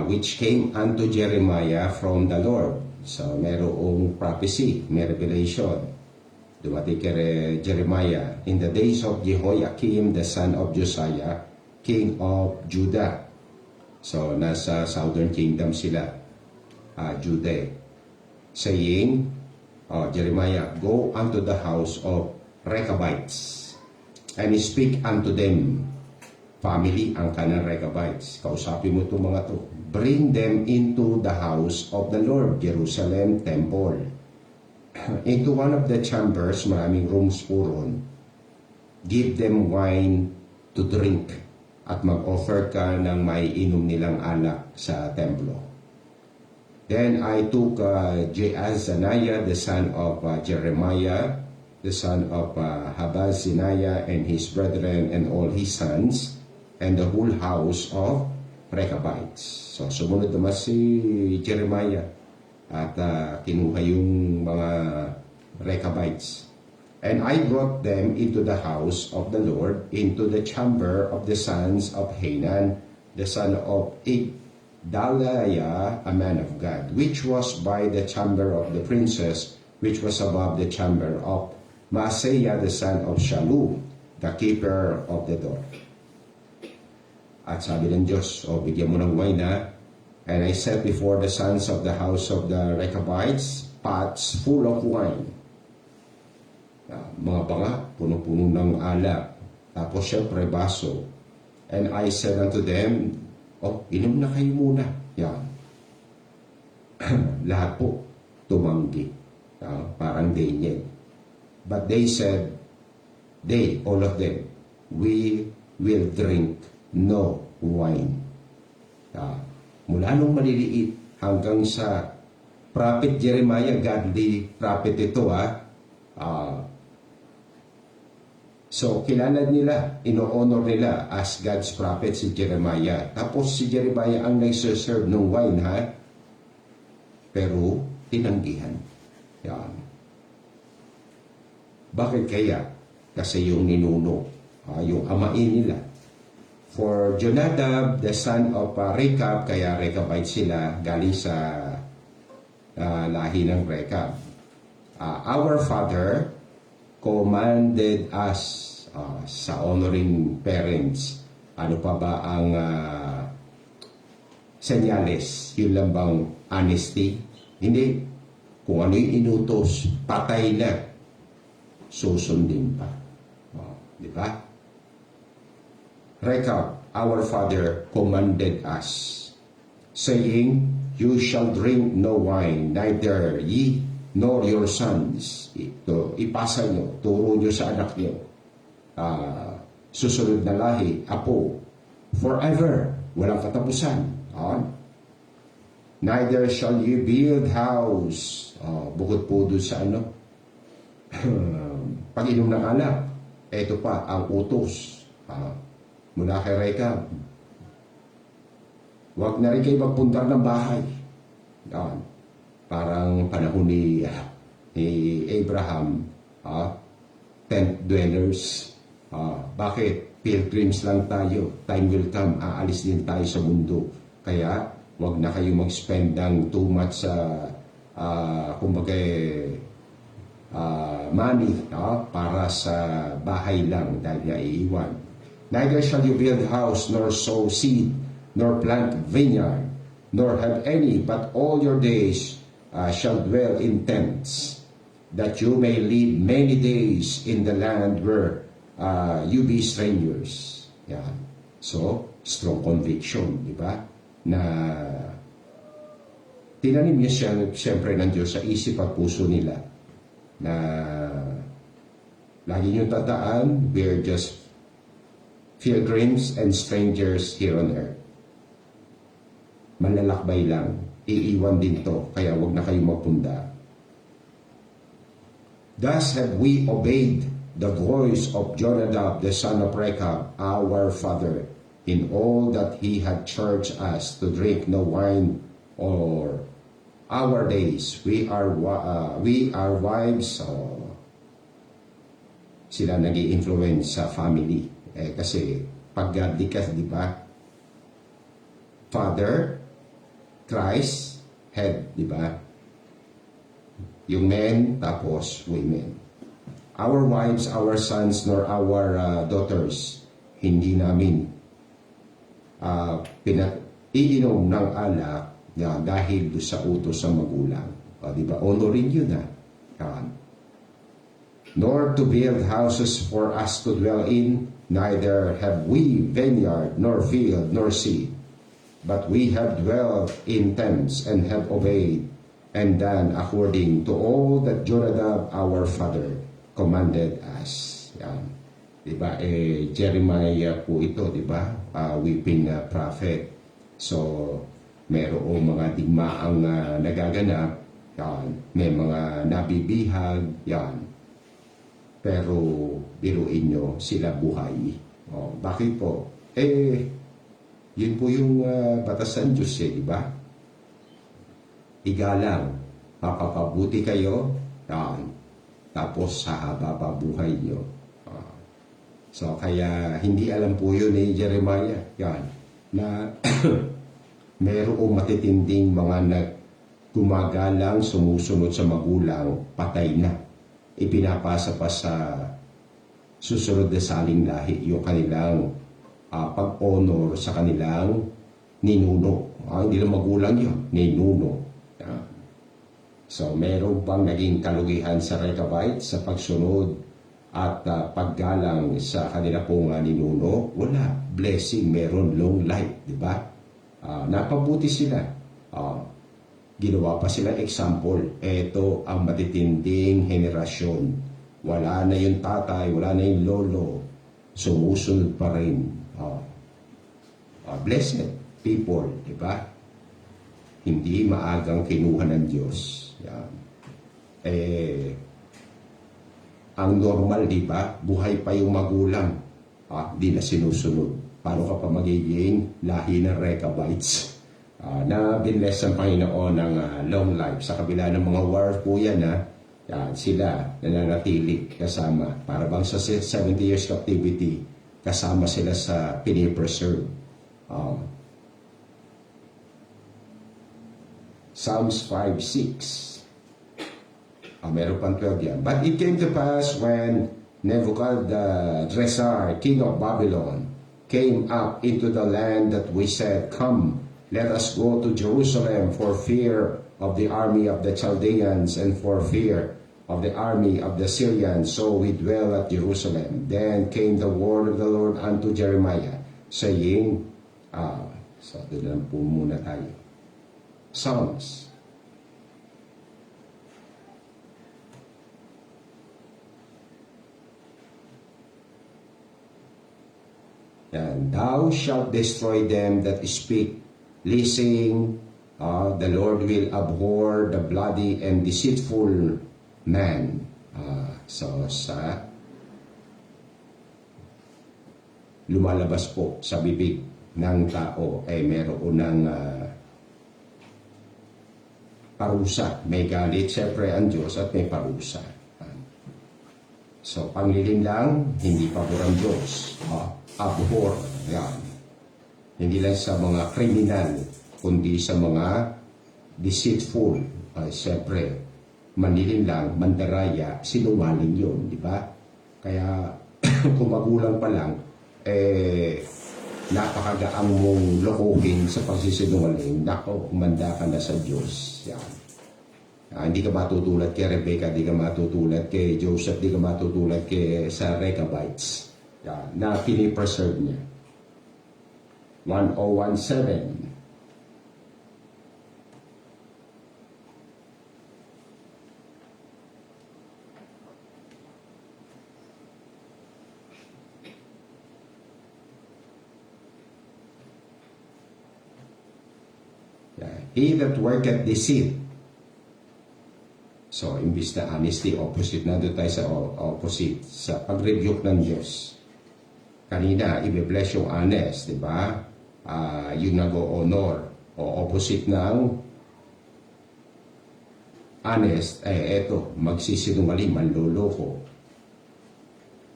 which came unto Jeremiah from the Lord. So, merong prophecy, may revelation. Dumating kay Jeremiah, in the days of Jehoiakim, the son of Josiah, king of Judah. So, nasa southern kingdom sila, Judah. Saying, Jeremiah, go unto the house of Rechabites. And speak unto them, family, ang kanang Rechabites. Kausapin mo itong mga to. Bring them into the house of the Lord, Jerusalem temple. Into one of the chambers, maraming rooms po ron. Give them wine to drink. At mag-offer ka ng may inom nilang alak sa templo. Then I took Jaazaniah, the son of Jeremiah, the son of Habaziniah, and his brethren, and all his sons, and the whole house of Rechabites. So, sumunod naman si Jeremiah at kinuha yung mga Rechabites. And I brought them into the house of the Lord, into the chamber of the sons of Hanan, the son of Igdaliah, a man of God, which was by the chamber of the princess, which was above the chamber of Maaseiah, the son of Shallum, the keeper of the door. At sabi ng Diyos, bigyan mo ng wine na. And I set before the sons of the house of the Rechabites pots full of wine. Mga banga, puno-puno ng alak. Tapos syempre, baso. And I said unto them, inom na kayo muna. Yan. Lahat po, tumanggi. Parang Daniel. But they said, all of them, we will drink no wine. Mula nung maliliit hanggang sa Prophet Jeremiah, godly prophet ito so kilala nila, ino-honor nila as God's prophet si Jeremiah. Tapos si Jeremiah ang nagsiserve ng wine pero tinanggihan. Yan. Bakit kaya? Kasi yung ninuno, yung amain nila. For Jonadab, the son of Rechab, kaya Rechabite sila, galing sa lahi ng Rechab. Our father commanded us sa honoring parents. Ano pa ba ang senyales? Yun lang bang honesty? Hindi. Kung ano yung inutos, patay na. Susundin pa. Di ba? Rechab, our father, commanded us, saying, you shall drink no wine, neither ye nor your sons. Ito, ipasa nyo, turo nyo sa anak nyo. Susunod na lahi, apo, forever, walang katapusan. Neither shall you build house. Bukod po doon sa pag-inom ng alak. Ito pa, ang utos. Mula kay Rechab. Huwag na rin kayo magpundar ng bahay. Yan. Parang panahon ni Abraham, tent dwellers. Bakit? Pilgrims lang tayo. Time will come, aalis din tayo sa mundo. Kaya, huwag na kayo mag-spend ng too much sa, money para sa bahay lang dahil iiwan. Neither shall you build house, nor sow seed, nor plant vineyard, nor have any, but all your days shall dwell in tents, that you may live many days in the land where you be strangers. Yan. So, strong conviction, di ba? Na tinanim niya siyempre ng Diyos sa isip at puso nila na lagi niyong tataan, we're just pilgrims and strangers here on earth. Malalakbay lang. Iiwan din to. Kaya wag na kayo mapunda. Thus have we obeyed the voice of Jonadab, the son of Rechab, our father, in all that he had charged us to drink no wine or our days. We are wives. Sila nag-i-influence sa family. Kasi pag godly ka, di ba? Father, Christ, head, di ba? Yung men, tapos women. Our wives, our sons, nor our daughters, hindi namin iinom ng alak dahil sa utos sa magulang. Di ba? Honorin yun . nor to build houses for us to dwell in, neither have we vineyard, nor field, nor seed. But we have dwelt in tents, and have obeyed, and done according to all that Jonadab our father commanded us. Yan. Diba? Jeremiah po ito, diba? Weeping prophet. So, merong mga digmaang nagaganap, yan. May mga nabibihag, yan. Pero biruin nyo, sila buhay. Bakit po? Yun po yung batasan Diyos di ba? Igalang, mapapabuti kayo, yan. Tapos hahaba pa buhay nyo. So kaya hindi alam po yun ni Jeremiah, yan, na mayroong matitinding mga gumagalang, sumusunod sa magulang, patay na. Ipinapasa pa sa susunod na saling lahi yung kanilang pag-honor sa kanilang ninuno. Hindi lang magulang yun, ninuno. So meron bang naging kalugihan sa Rechabites sa pagsunod at paggalang sa kanila pong ninuno? Wala. Blessing, meron, long life, di ba? Napabuti sila. Ginawa pa sila example. Ito ang matitinding henerasyon. Wala na yung tatay, wala na yung lolo. Sumusunod pa rin. Blessed people, di ba? Hindi maagang kinuha ng Diyos. Yan. Ang normal, di ba? Buhay pa yung magulang. Di na sinusunod. Paano ka pa magiging lahi ng Rechabites? Na binless ang Panginoon ng long life. Sa kabila ng mga war po yan, yan sila nananatili kasama. Para bang sa 70 years captivity, kasama sila sa pinipreserve. Psalms 5:6. Meron pang 12 yan. But it came to pass when Nebuchadnezzar, king of Babylon, came up into the land that we said, Come, let us go to Jerusalem for fear of the army of the Chaldeans and for fear of the army of the Syrians. So we dwell at Jerusalem. Then came the word of the Lord unto Jeremiah, saying, so doon lang po muna tayo. Psalms. And thou shalt destroy them that speak leasing, the Lord will abhor the bloody and deceitful man. So sa lumalabas po sa bibig ng tao ay meron ng parusa. May galit siyempre ang Diyos at may parusa. So panglilin lang, hindi pabor ang Diyos. Abhor. Yan. Hindi lang sa mga kriminal, kundi sa mga deceitful. Siyempre, manilin lang, mandaraya, sinungaling yun, di ba? Kaya, kung magulang pa lang, napakagaang mong lokohin sa pagsisinungaling. Nako, umanda ka na sa Diyos. Yan. Hindi ka matutulad kay Rebecca, hindi ka matutulad kay Joseph, hindi ka matutulad kay sa Rechabites. Yan, na pinipreserve niya. 1017. He that worketh deceit. So, imbis na honesty, opposite. Nandun tayo sa opposite. Sa pag-rebuke ng Diyos. Kanina, i-bless yung honest, di ba? Yung nag-o-honor. O opposite ng honest, eto, magsisinungaling, manloloko.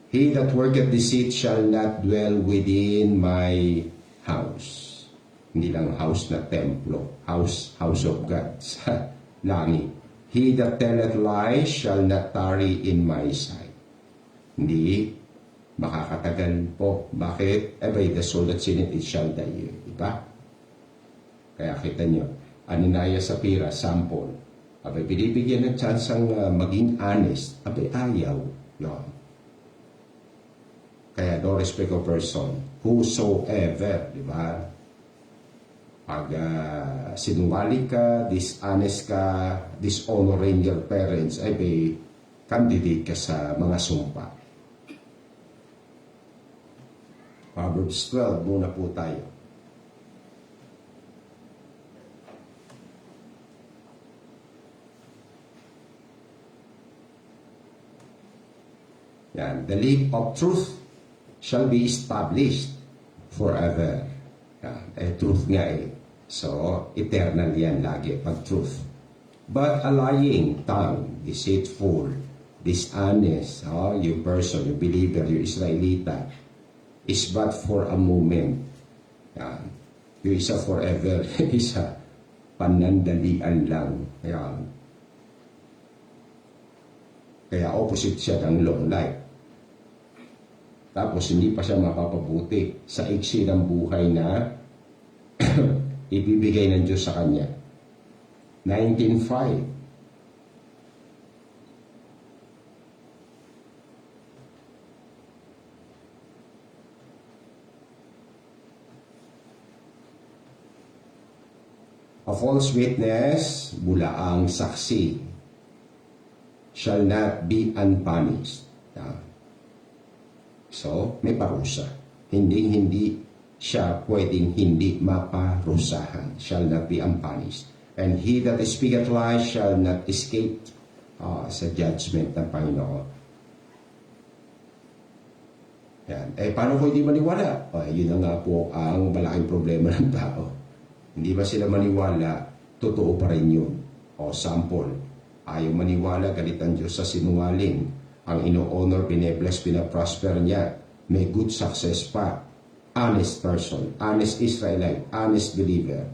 He that worketh deceit shall not dwell within my house. Hindi lang house na templo, house of God sa langit. He that telleth lies shall not tarry in my sight. Hindi makakatagal po. Bakit? By the soul that sinneth, it shall die. Diba? Kaya kita nyo, Ananias Sapphira, sample. Abay, binibigyan ng chance ang maging honest. Abay, ayaw. Yun. Kaya no respect of person. Whosoever, di ba? Pag sinungaling ka, dishonest ka, dishonoring your parents, ay may candidate ka sa mga sumpa. Proverbs 12, muna po tayo. Yan. The league of truth shall be established forever. Yan. Truth nga eh. So, eternal yan lagi pag truth. But a lying tongue, deceitful, dishonest, yung person, yung believer, yung Israelita, is but for a moment. Yan. Yung isa forever, isa panandalian lang. Yan. Kaya opposite siya ng long life. Tapos hindi pa siya mapapabuti sa iksi ng buhay na ibibigay ng Diyos sa kanya. 19:5. A false witness, bulaang saksi, shall not be unpunished. So, may parusa. Hindi siya pwedeng hindi maparusahan. Shall not be unpunished. And he that speaketh lies shall not escape sa judgment ng Panginoon. Yan. Paano ko hindi maniwala? Yun na nga po ang malaking problema ng tao. Hindi ba sila maniwala? Totoo pa rin yun. Sample. Ayaw maniwala, galit ang Diyos sa sinungaling. Ang ino-honor, bine-bless, pinaprosper niya. May good success pa. Honest person, honest Israelite, honest believer.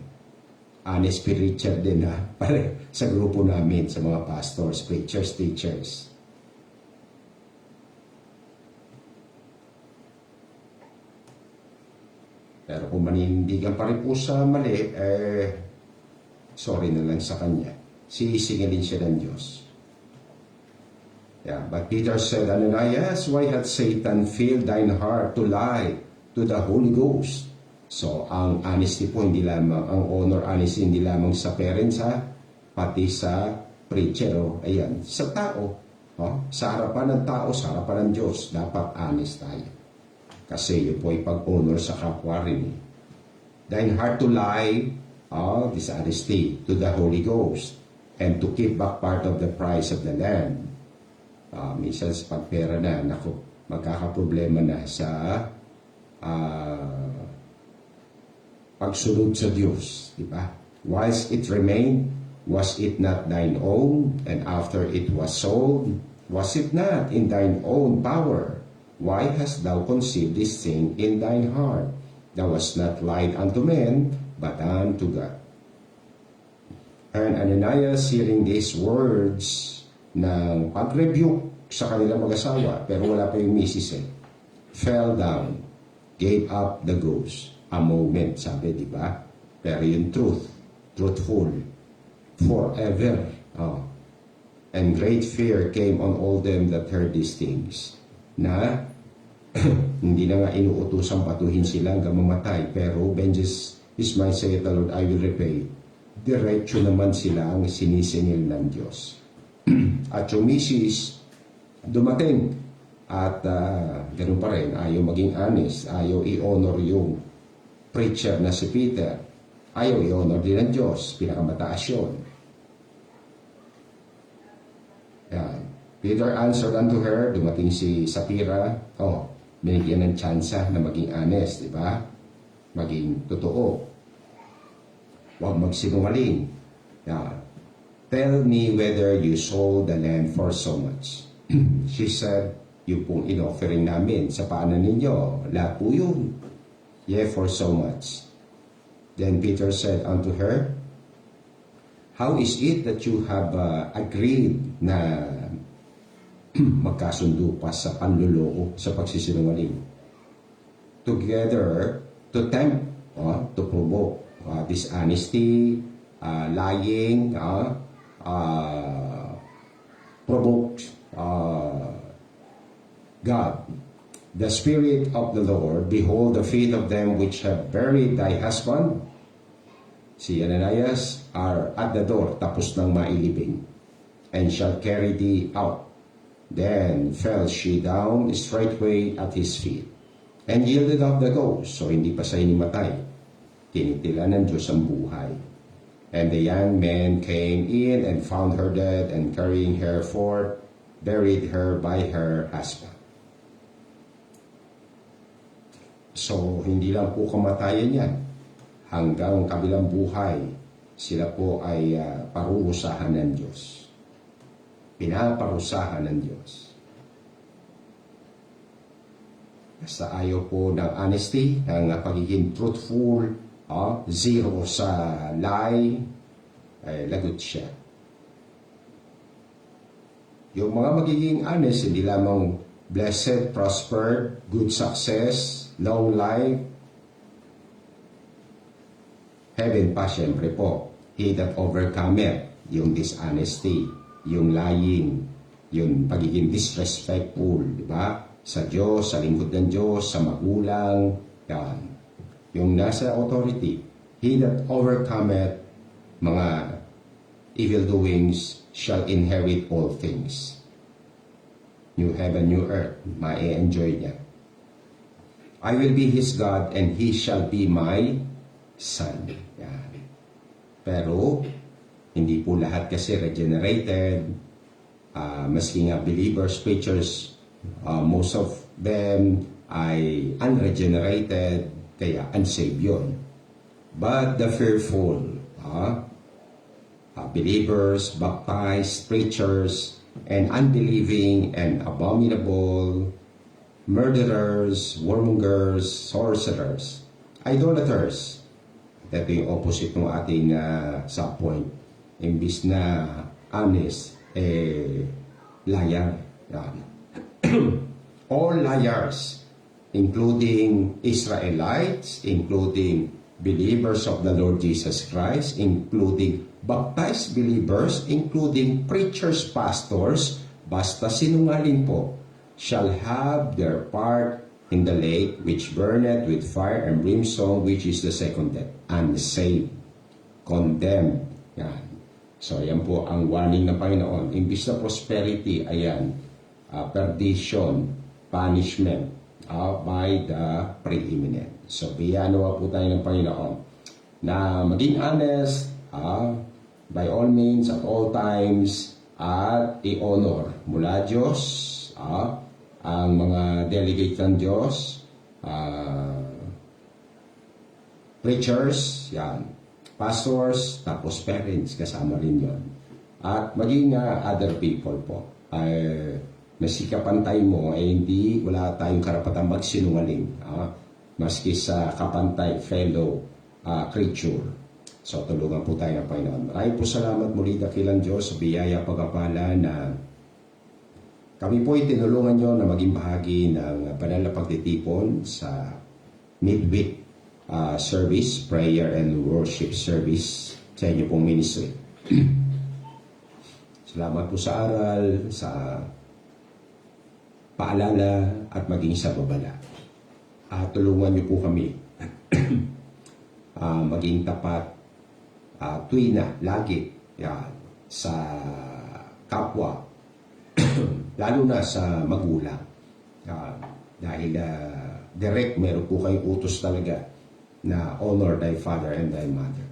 Honest spiritual din pare sa grupo namin, sa mga pastors, preachers, teachers. Pero kung manindigan pa rin po sa mali, sorry na lang sa kanya. Sisingilin siya ng Diyos. Yeah, but Peter said, Ananias, why hath Satan filled thine heart to lie to the Holy Ghost? So, ang honesty po, hindi lamang, ang honor, honesty, hindi lamang sa parents, pati sa preacher, ayan, sa tao, sa harapan ng tao, sa harapan ng Diyos, dapat honest tayo. Kasi yun po ay pag-honor sa kapwa rin. Thine heart to lie, dishonesty, to the Holy Ghost, and to keep back part of the price of the land. Minsan sa pagpera na, magkakaproblema na sa pagsunod sa Diyos, di ba? Whilst it remained, was it not thine own? And after it was sold, was it not in thine own power? Why hast thou conceived this thing in thine heart? Thou hast not lied unto men, but unto God. And Ananias, hearing these words ng pag-rebuke sa kanilang mag-asawa, pero wala pa yung misis fell down, gave up the ghost. A moment, sabi, di ba? Pero yung truthful, forever. And great fear came on all them that heard these things. Na hindi na nga inuutosang patuhin sila hanggang mamatay, pero vengeance is mine, saith the Lord, I will repay. Diretso naman sila ang sinisingil ng Diyos. At yung misis, dumating. At ganun pa rin, ayaw maging honest, ayaw i-honor yung preacher na si Peter. Ayaw i-honor din ng Diyos, pinakamataas yun. Yan. Peter answered unto her, dumating si Sapphira, binigyan ng tsansa na maging honest, di ba? Maging totoo. Huwag magsinungaling. Yan. Tell me whether you sold the land for so much. She said, yung pong in-offering namin sa paanan ninyo, lahat po yun. Yeah, for so much. Then Peter said unto her, how is it that you have agreed na magkasundo pa sa panluloko, sa pagsisinungaling? Together, to tempt, to provoke dishonesty, lying, provoke God, the Spirit of the Lord, behold the feet of them which have buried thy husband. Si Ananias are at the door, tapos nang mailibing, and shall carry thee out. Then fell she down straightway at his feet, and yielded up the ghost. So hindi pa siya inimatay. Tinitilan ng Diyos ang buhay. And the young men came in and found her dead, and carrying her forth, buried her by her husband. So, hindi lang po kamatayan yan. Hanggang kabilang buhay, sila po ay parurusahan ng Diyos. Pinaparusahan ng Diyos. Basta ayaw po ng honesty, ng pagiging truthful, zero sa lie, ay lagot siya. Yung mga magiging honest, hindi lamang blessed, prospered, good success, long life, heaven pa syempre po. He that overcometh, yung dishonesty, yung lying, yung pagiging disrespectful, di ba? Sa Diyos, sa lingkod ng Diyos, sa magulang, yan. Yung nasa authority, he that overcometh mga evil doings shall inherit all things. New heaven, new earth, ma-enjoy niya. I will be his God and he shall be my son. Yan. Pero, hindi po lahat kasi regenerated. Maski nga believers, preachers, most of them ay unregenerated, kaya unsaved yun. But the fearful, believers, baptized, preachers, and unbelieving and abominable, murderers, warmongers, sorcerers, idolaters. Ito yung opposite ng ating subpoint. Imbis na honest, liar. Yan. All liars, including Israelites, including believers of the Lord Jesus Christ, including baptized believers, including preachers, pastors, basta sinungaling po, shall have their part in the lake which burneth with fire and brimstone, which is the second death, unsaved, condemned. Yan. So, yan po ang warning ng Panginoon. Imbis na prosperity, ayan, perdition, punishment, by the preeminent. So, biyanawa po tayo ng Panginoon na maging honest, by all means, at all times, at i-honor mula Diyos, ang mga delegate ng Diyos, preachers, yan, pastors, tapos parents, kasama rin yon. At maging other people po. Nasikapantay mo, hindi, wala tayong karapatang magsinungaling. Maski sa kapantay, fellow creature. So, tulungan po tayo ng Panginoon. Maraming po salamat muli dakilang Diyos sa biyaya pagkapala na kami po itinulungan nyo na maging bahagi ng banal na pagtitipon sa midweek service, prayer and worship service sa inyo pong ministry. Salamat po sa aral, sa paalala at maging sa babala. Tulungan niyo po kami maging tapat, tuwina, lagi yan, sa kapwa, lalo na sa magulang. Dahil direct, meron po kayong utos talaga na honor thy father and thy mother.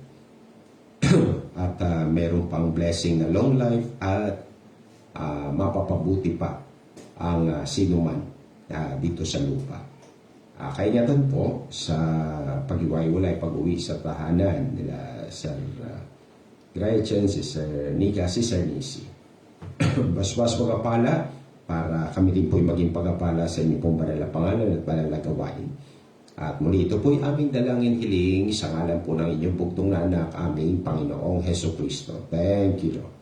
At meron pang blessing na long life at mapapabuti pa ang sinuman dito sa lupa. Kaingatan po sa pag-iwaywalay, pag-uwi sa tahanan nila Sir Gretchen, si Sir Nika, si Sir Nisi. Basbas pagkapala para kami din po maging pagkapala sa inyo pong banal na pangalan at banal na gawain. At muli ito po aming dalangin hiling sa ngalan po ng inyong bugtong na anak, aming Panginoong Heso Kristo. Thank you, Lord.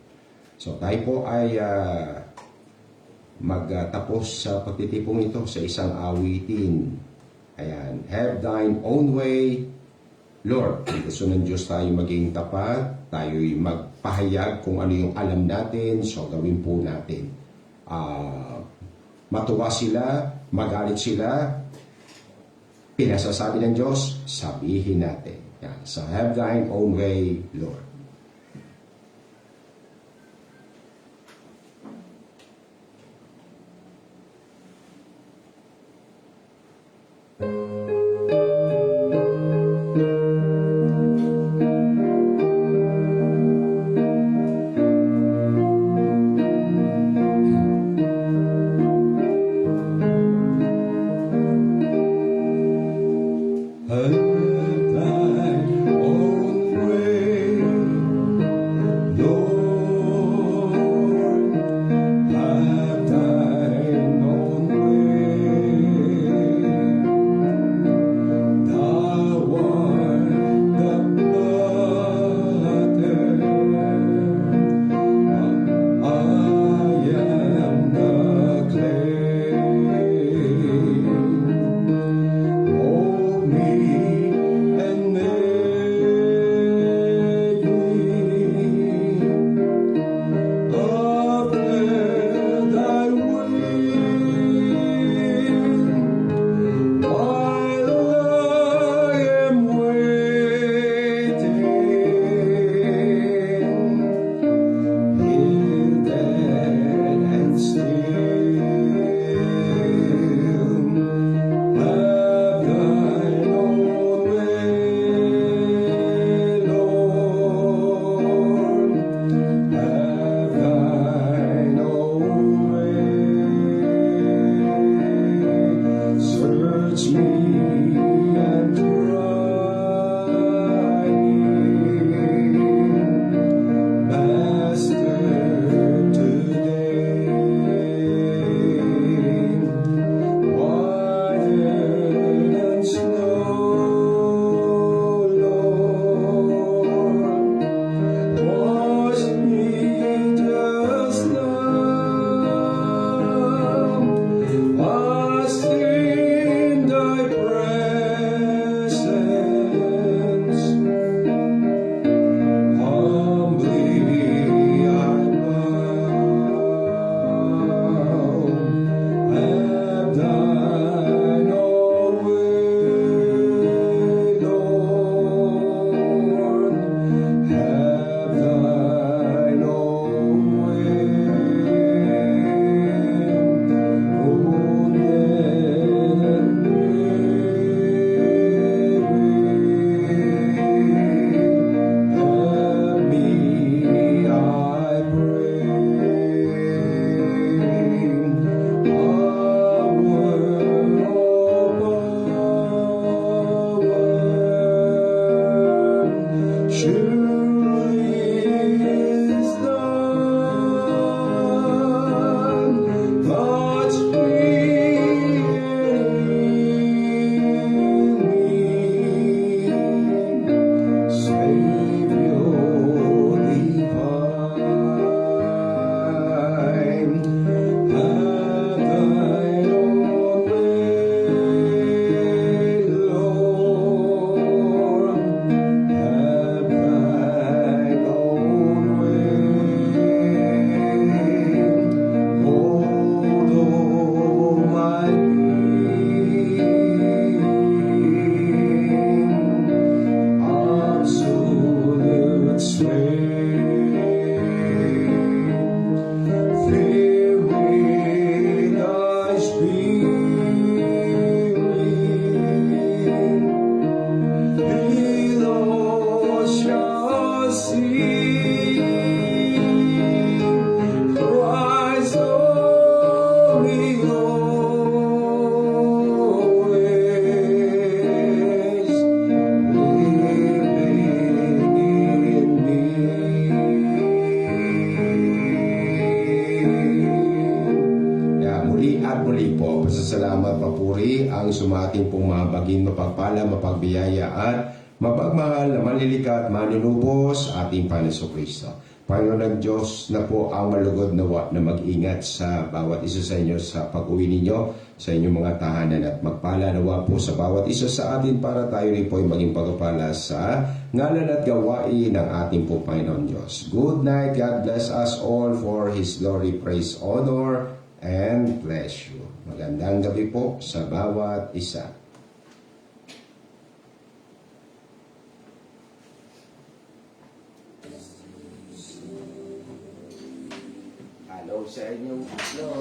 So tayo po ay magtapos sa pagtitipong ito sa isang awitin. Ayan, have thine own way, Lord. Gusto ng Diyos tayo maging tapat, tayo'y magpahayag kung ano yung alam natin, so gawin po natin. matuwa sila, magalit sila, pinasasabi ng Diyos, sabihin natin. Yan. So, have thine own way, Lord. Have thine own way, Lord. Have thine own way. Thou art the potter, I am the clay. Mold me and make me after thy will, while I am waiting, hidden and still. Have thine own way, Lord. Have thine own way. Search me and try me, Master, today. Whiter than snow, Lord, wash me just now, washed in thy presence. Humbly I bow. Have thine own way, Lord. Have thine own way. Old men and weary, help me, I pray. Surely is done, God's free in me, Savior divine. Have thine own way, Lord. Have thine own way. Although my being absolute strength, fill with thy spirit. Below shall see Christ only always living in me. Kaya muli at muli po, pasasalamat, papuri ang sumating pong mga baging mapagpala, mapagbiyaya at mapagmahal na manlilikat, manunubos ating Panginoon Kristo. Panginoon ng Diyos na po ang malugod nawa na mag-ingat sa bawat isa sa inyo sa pag-uwi ninyo sa inyong mga tahanan at magpala nawa po sa bawat isa sa atin para tayo rin po ay maging pagpapala sa ngalan at gawain ng ating po Panginoon Diyos. Good night. God bless us all for His glory, praise, honor, and pleasure. Magandang gabi po sa bawat isa. Hello sa inyong tatlo.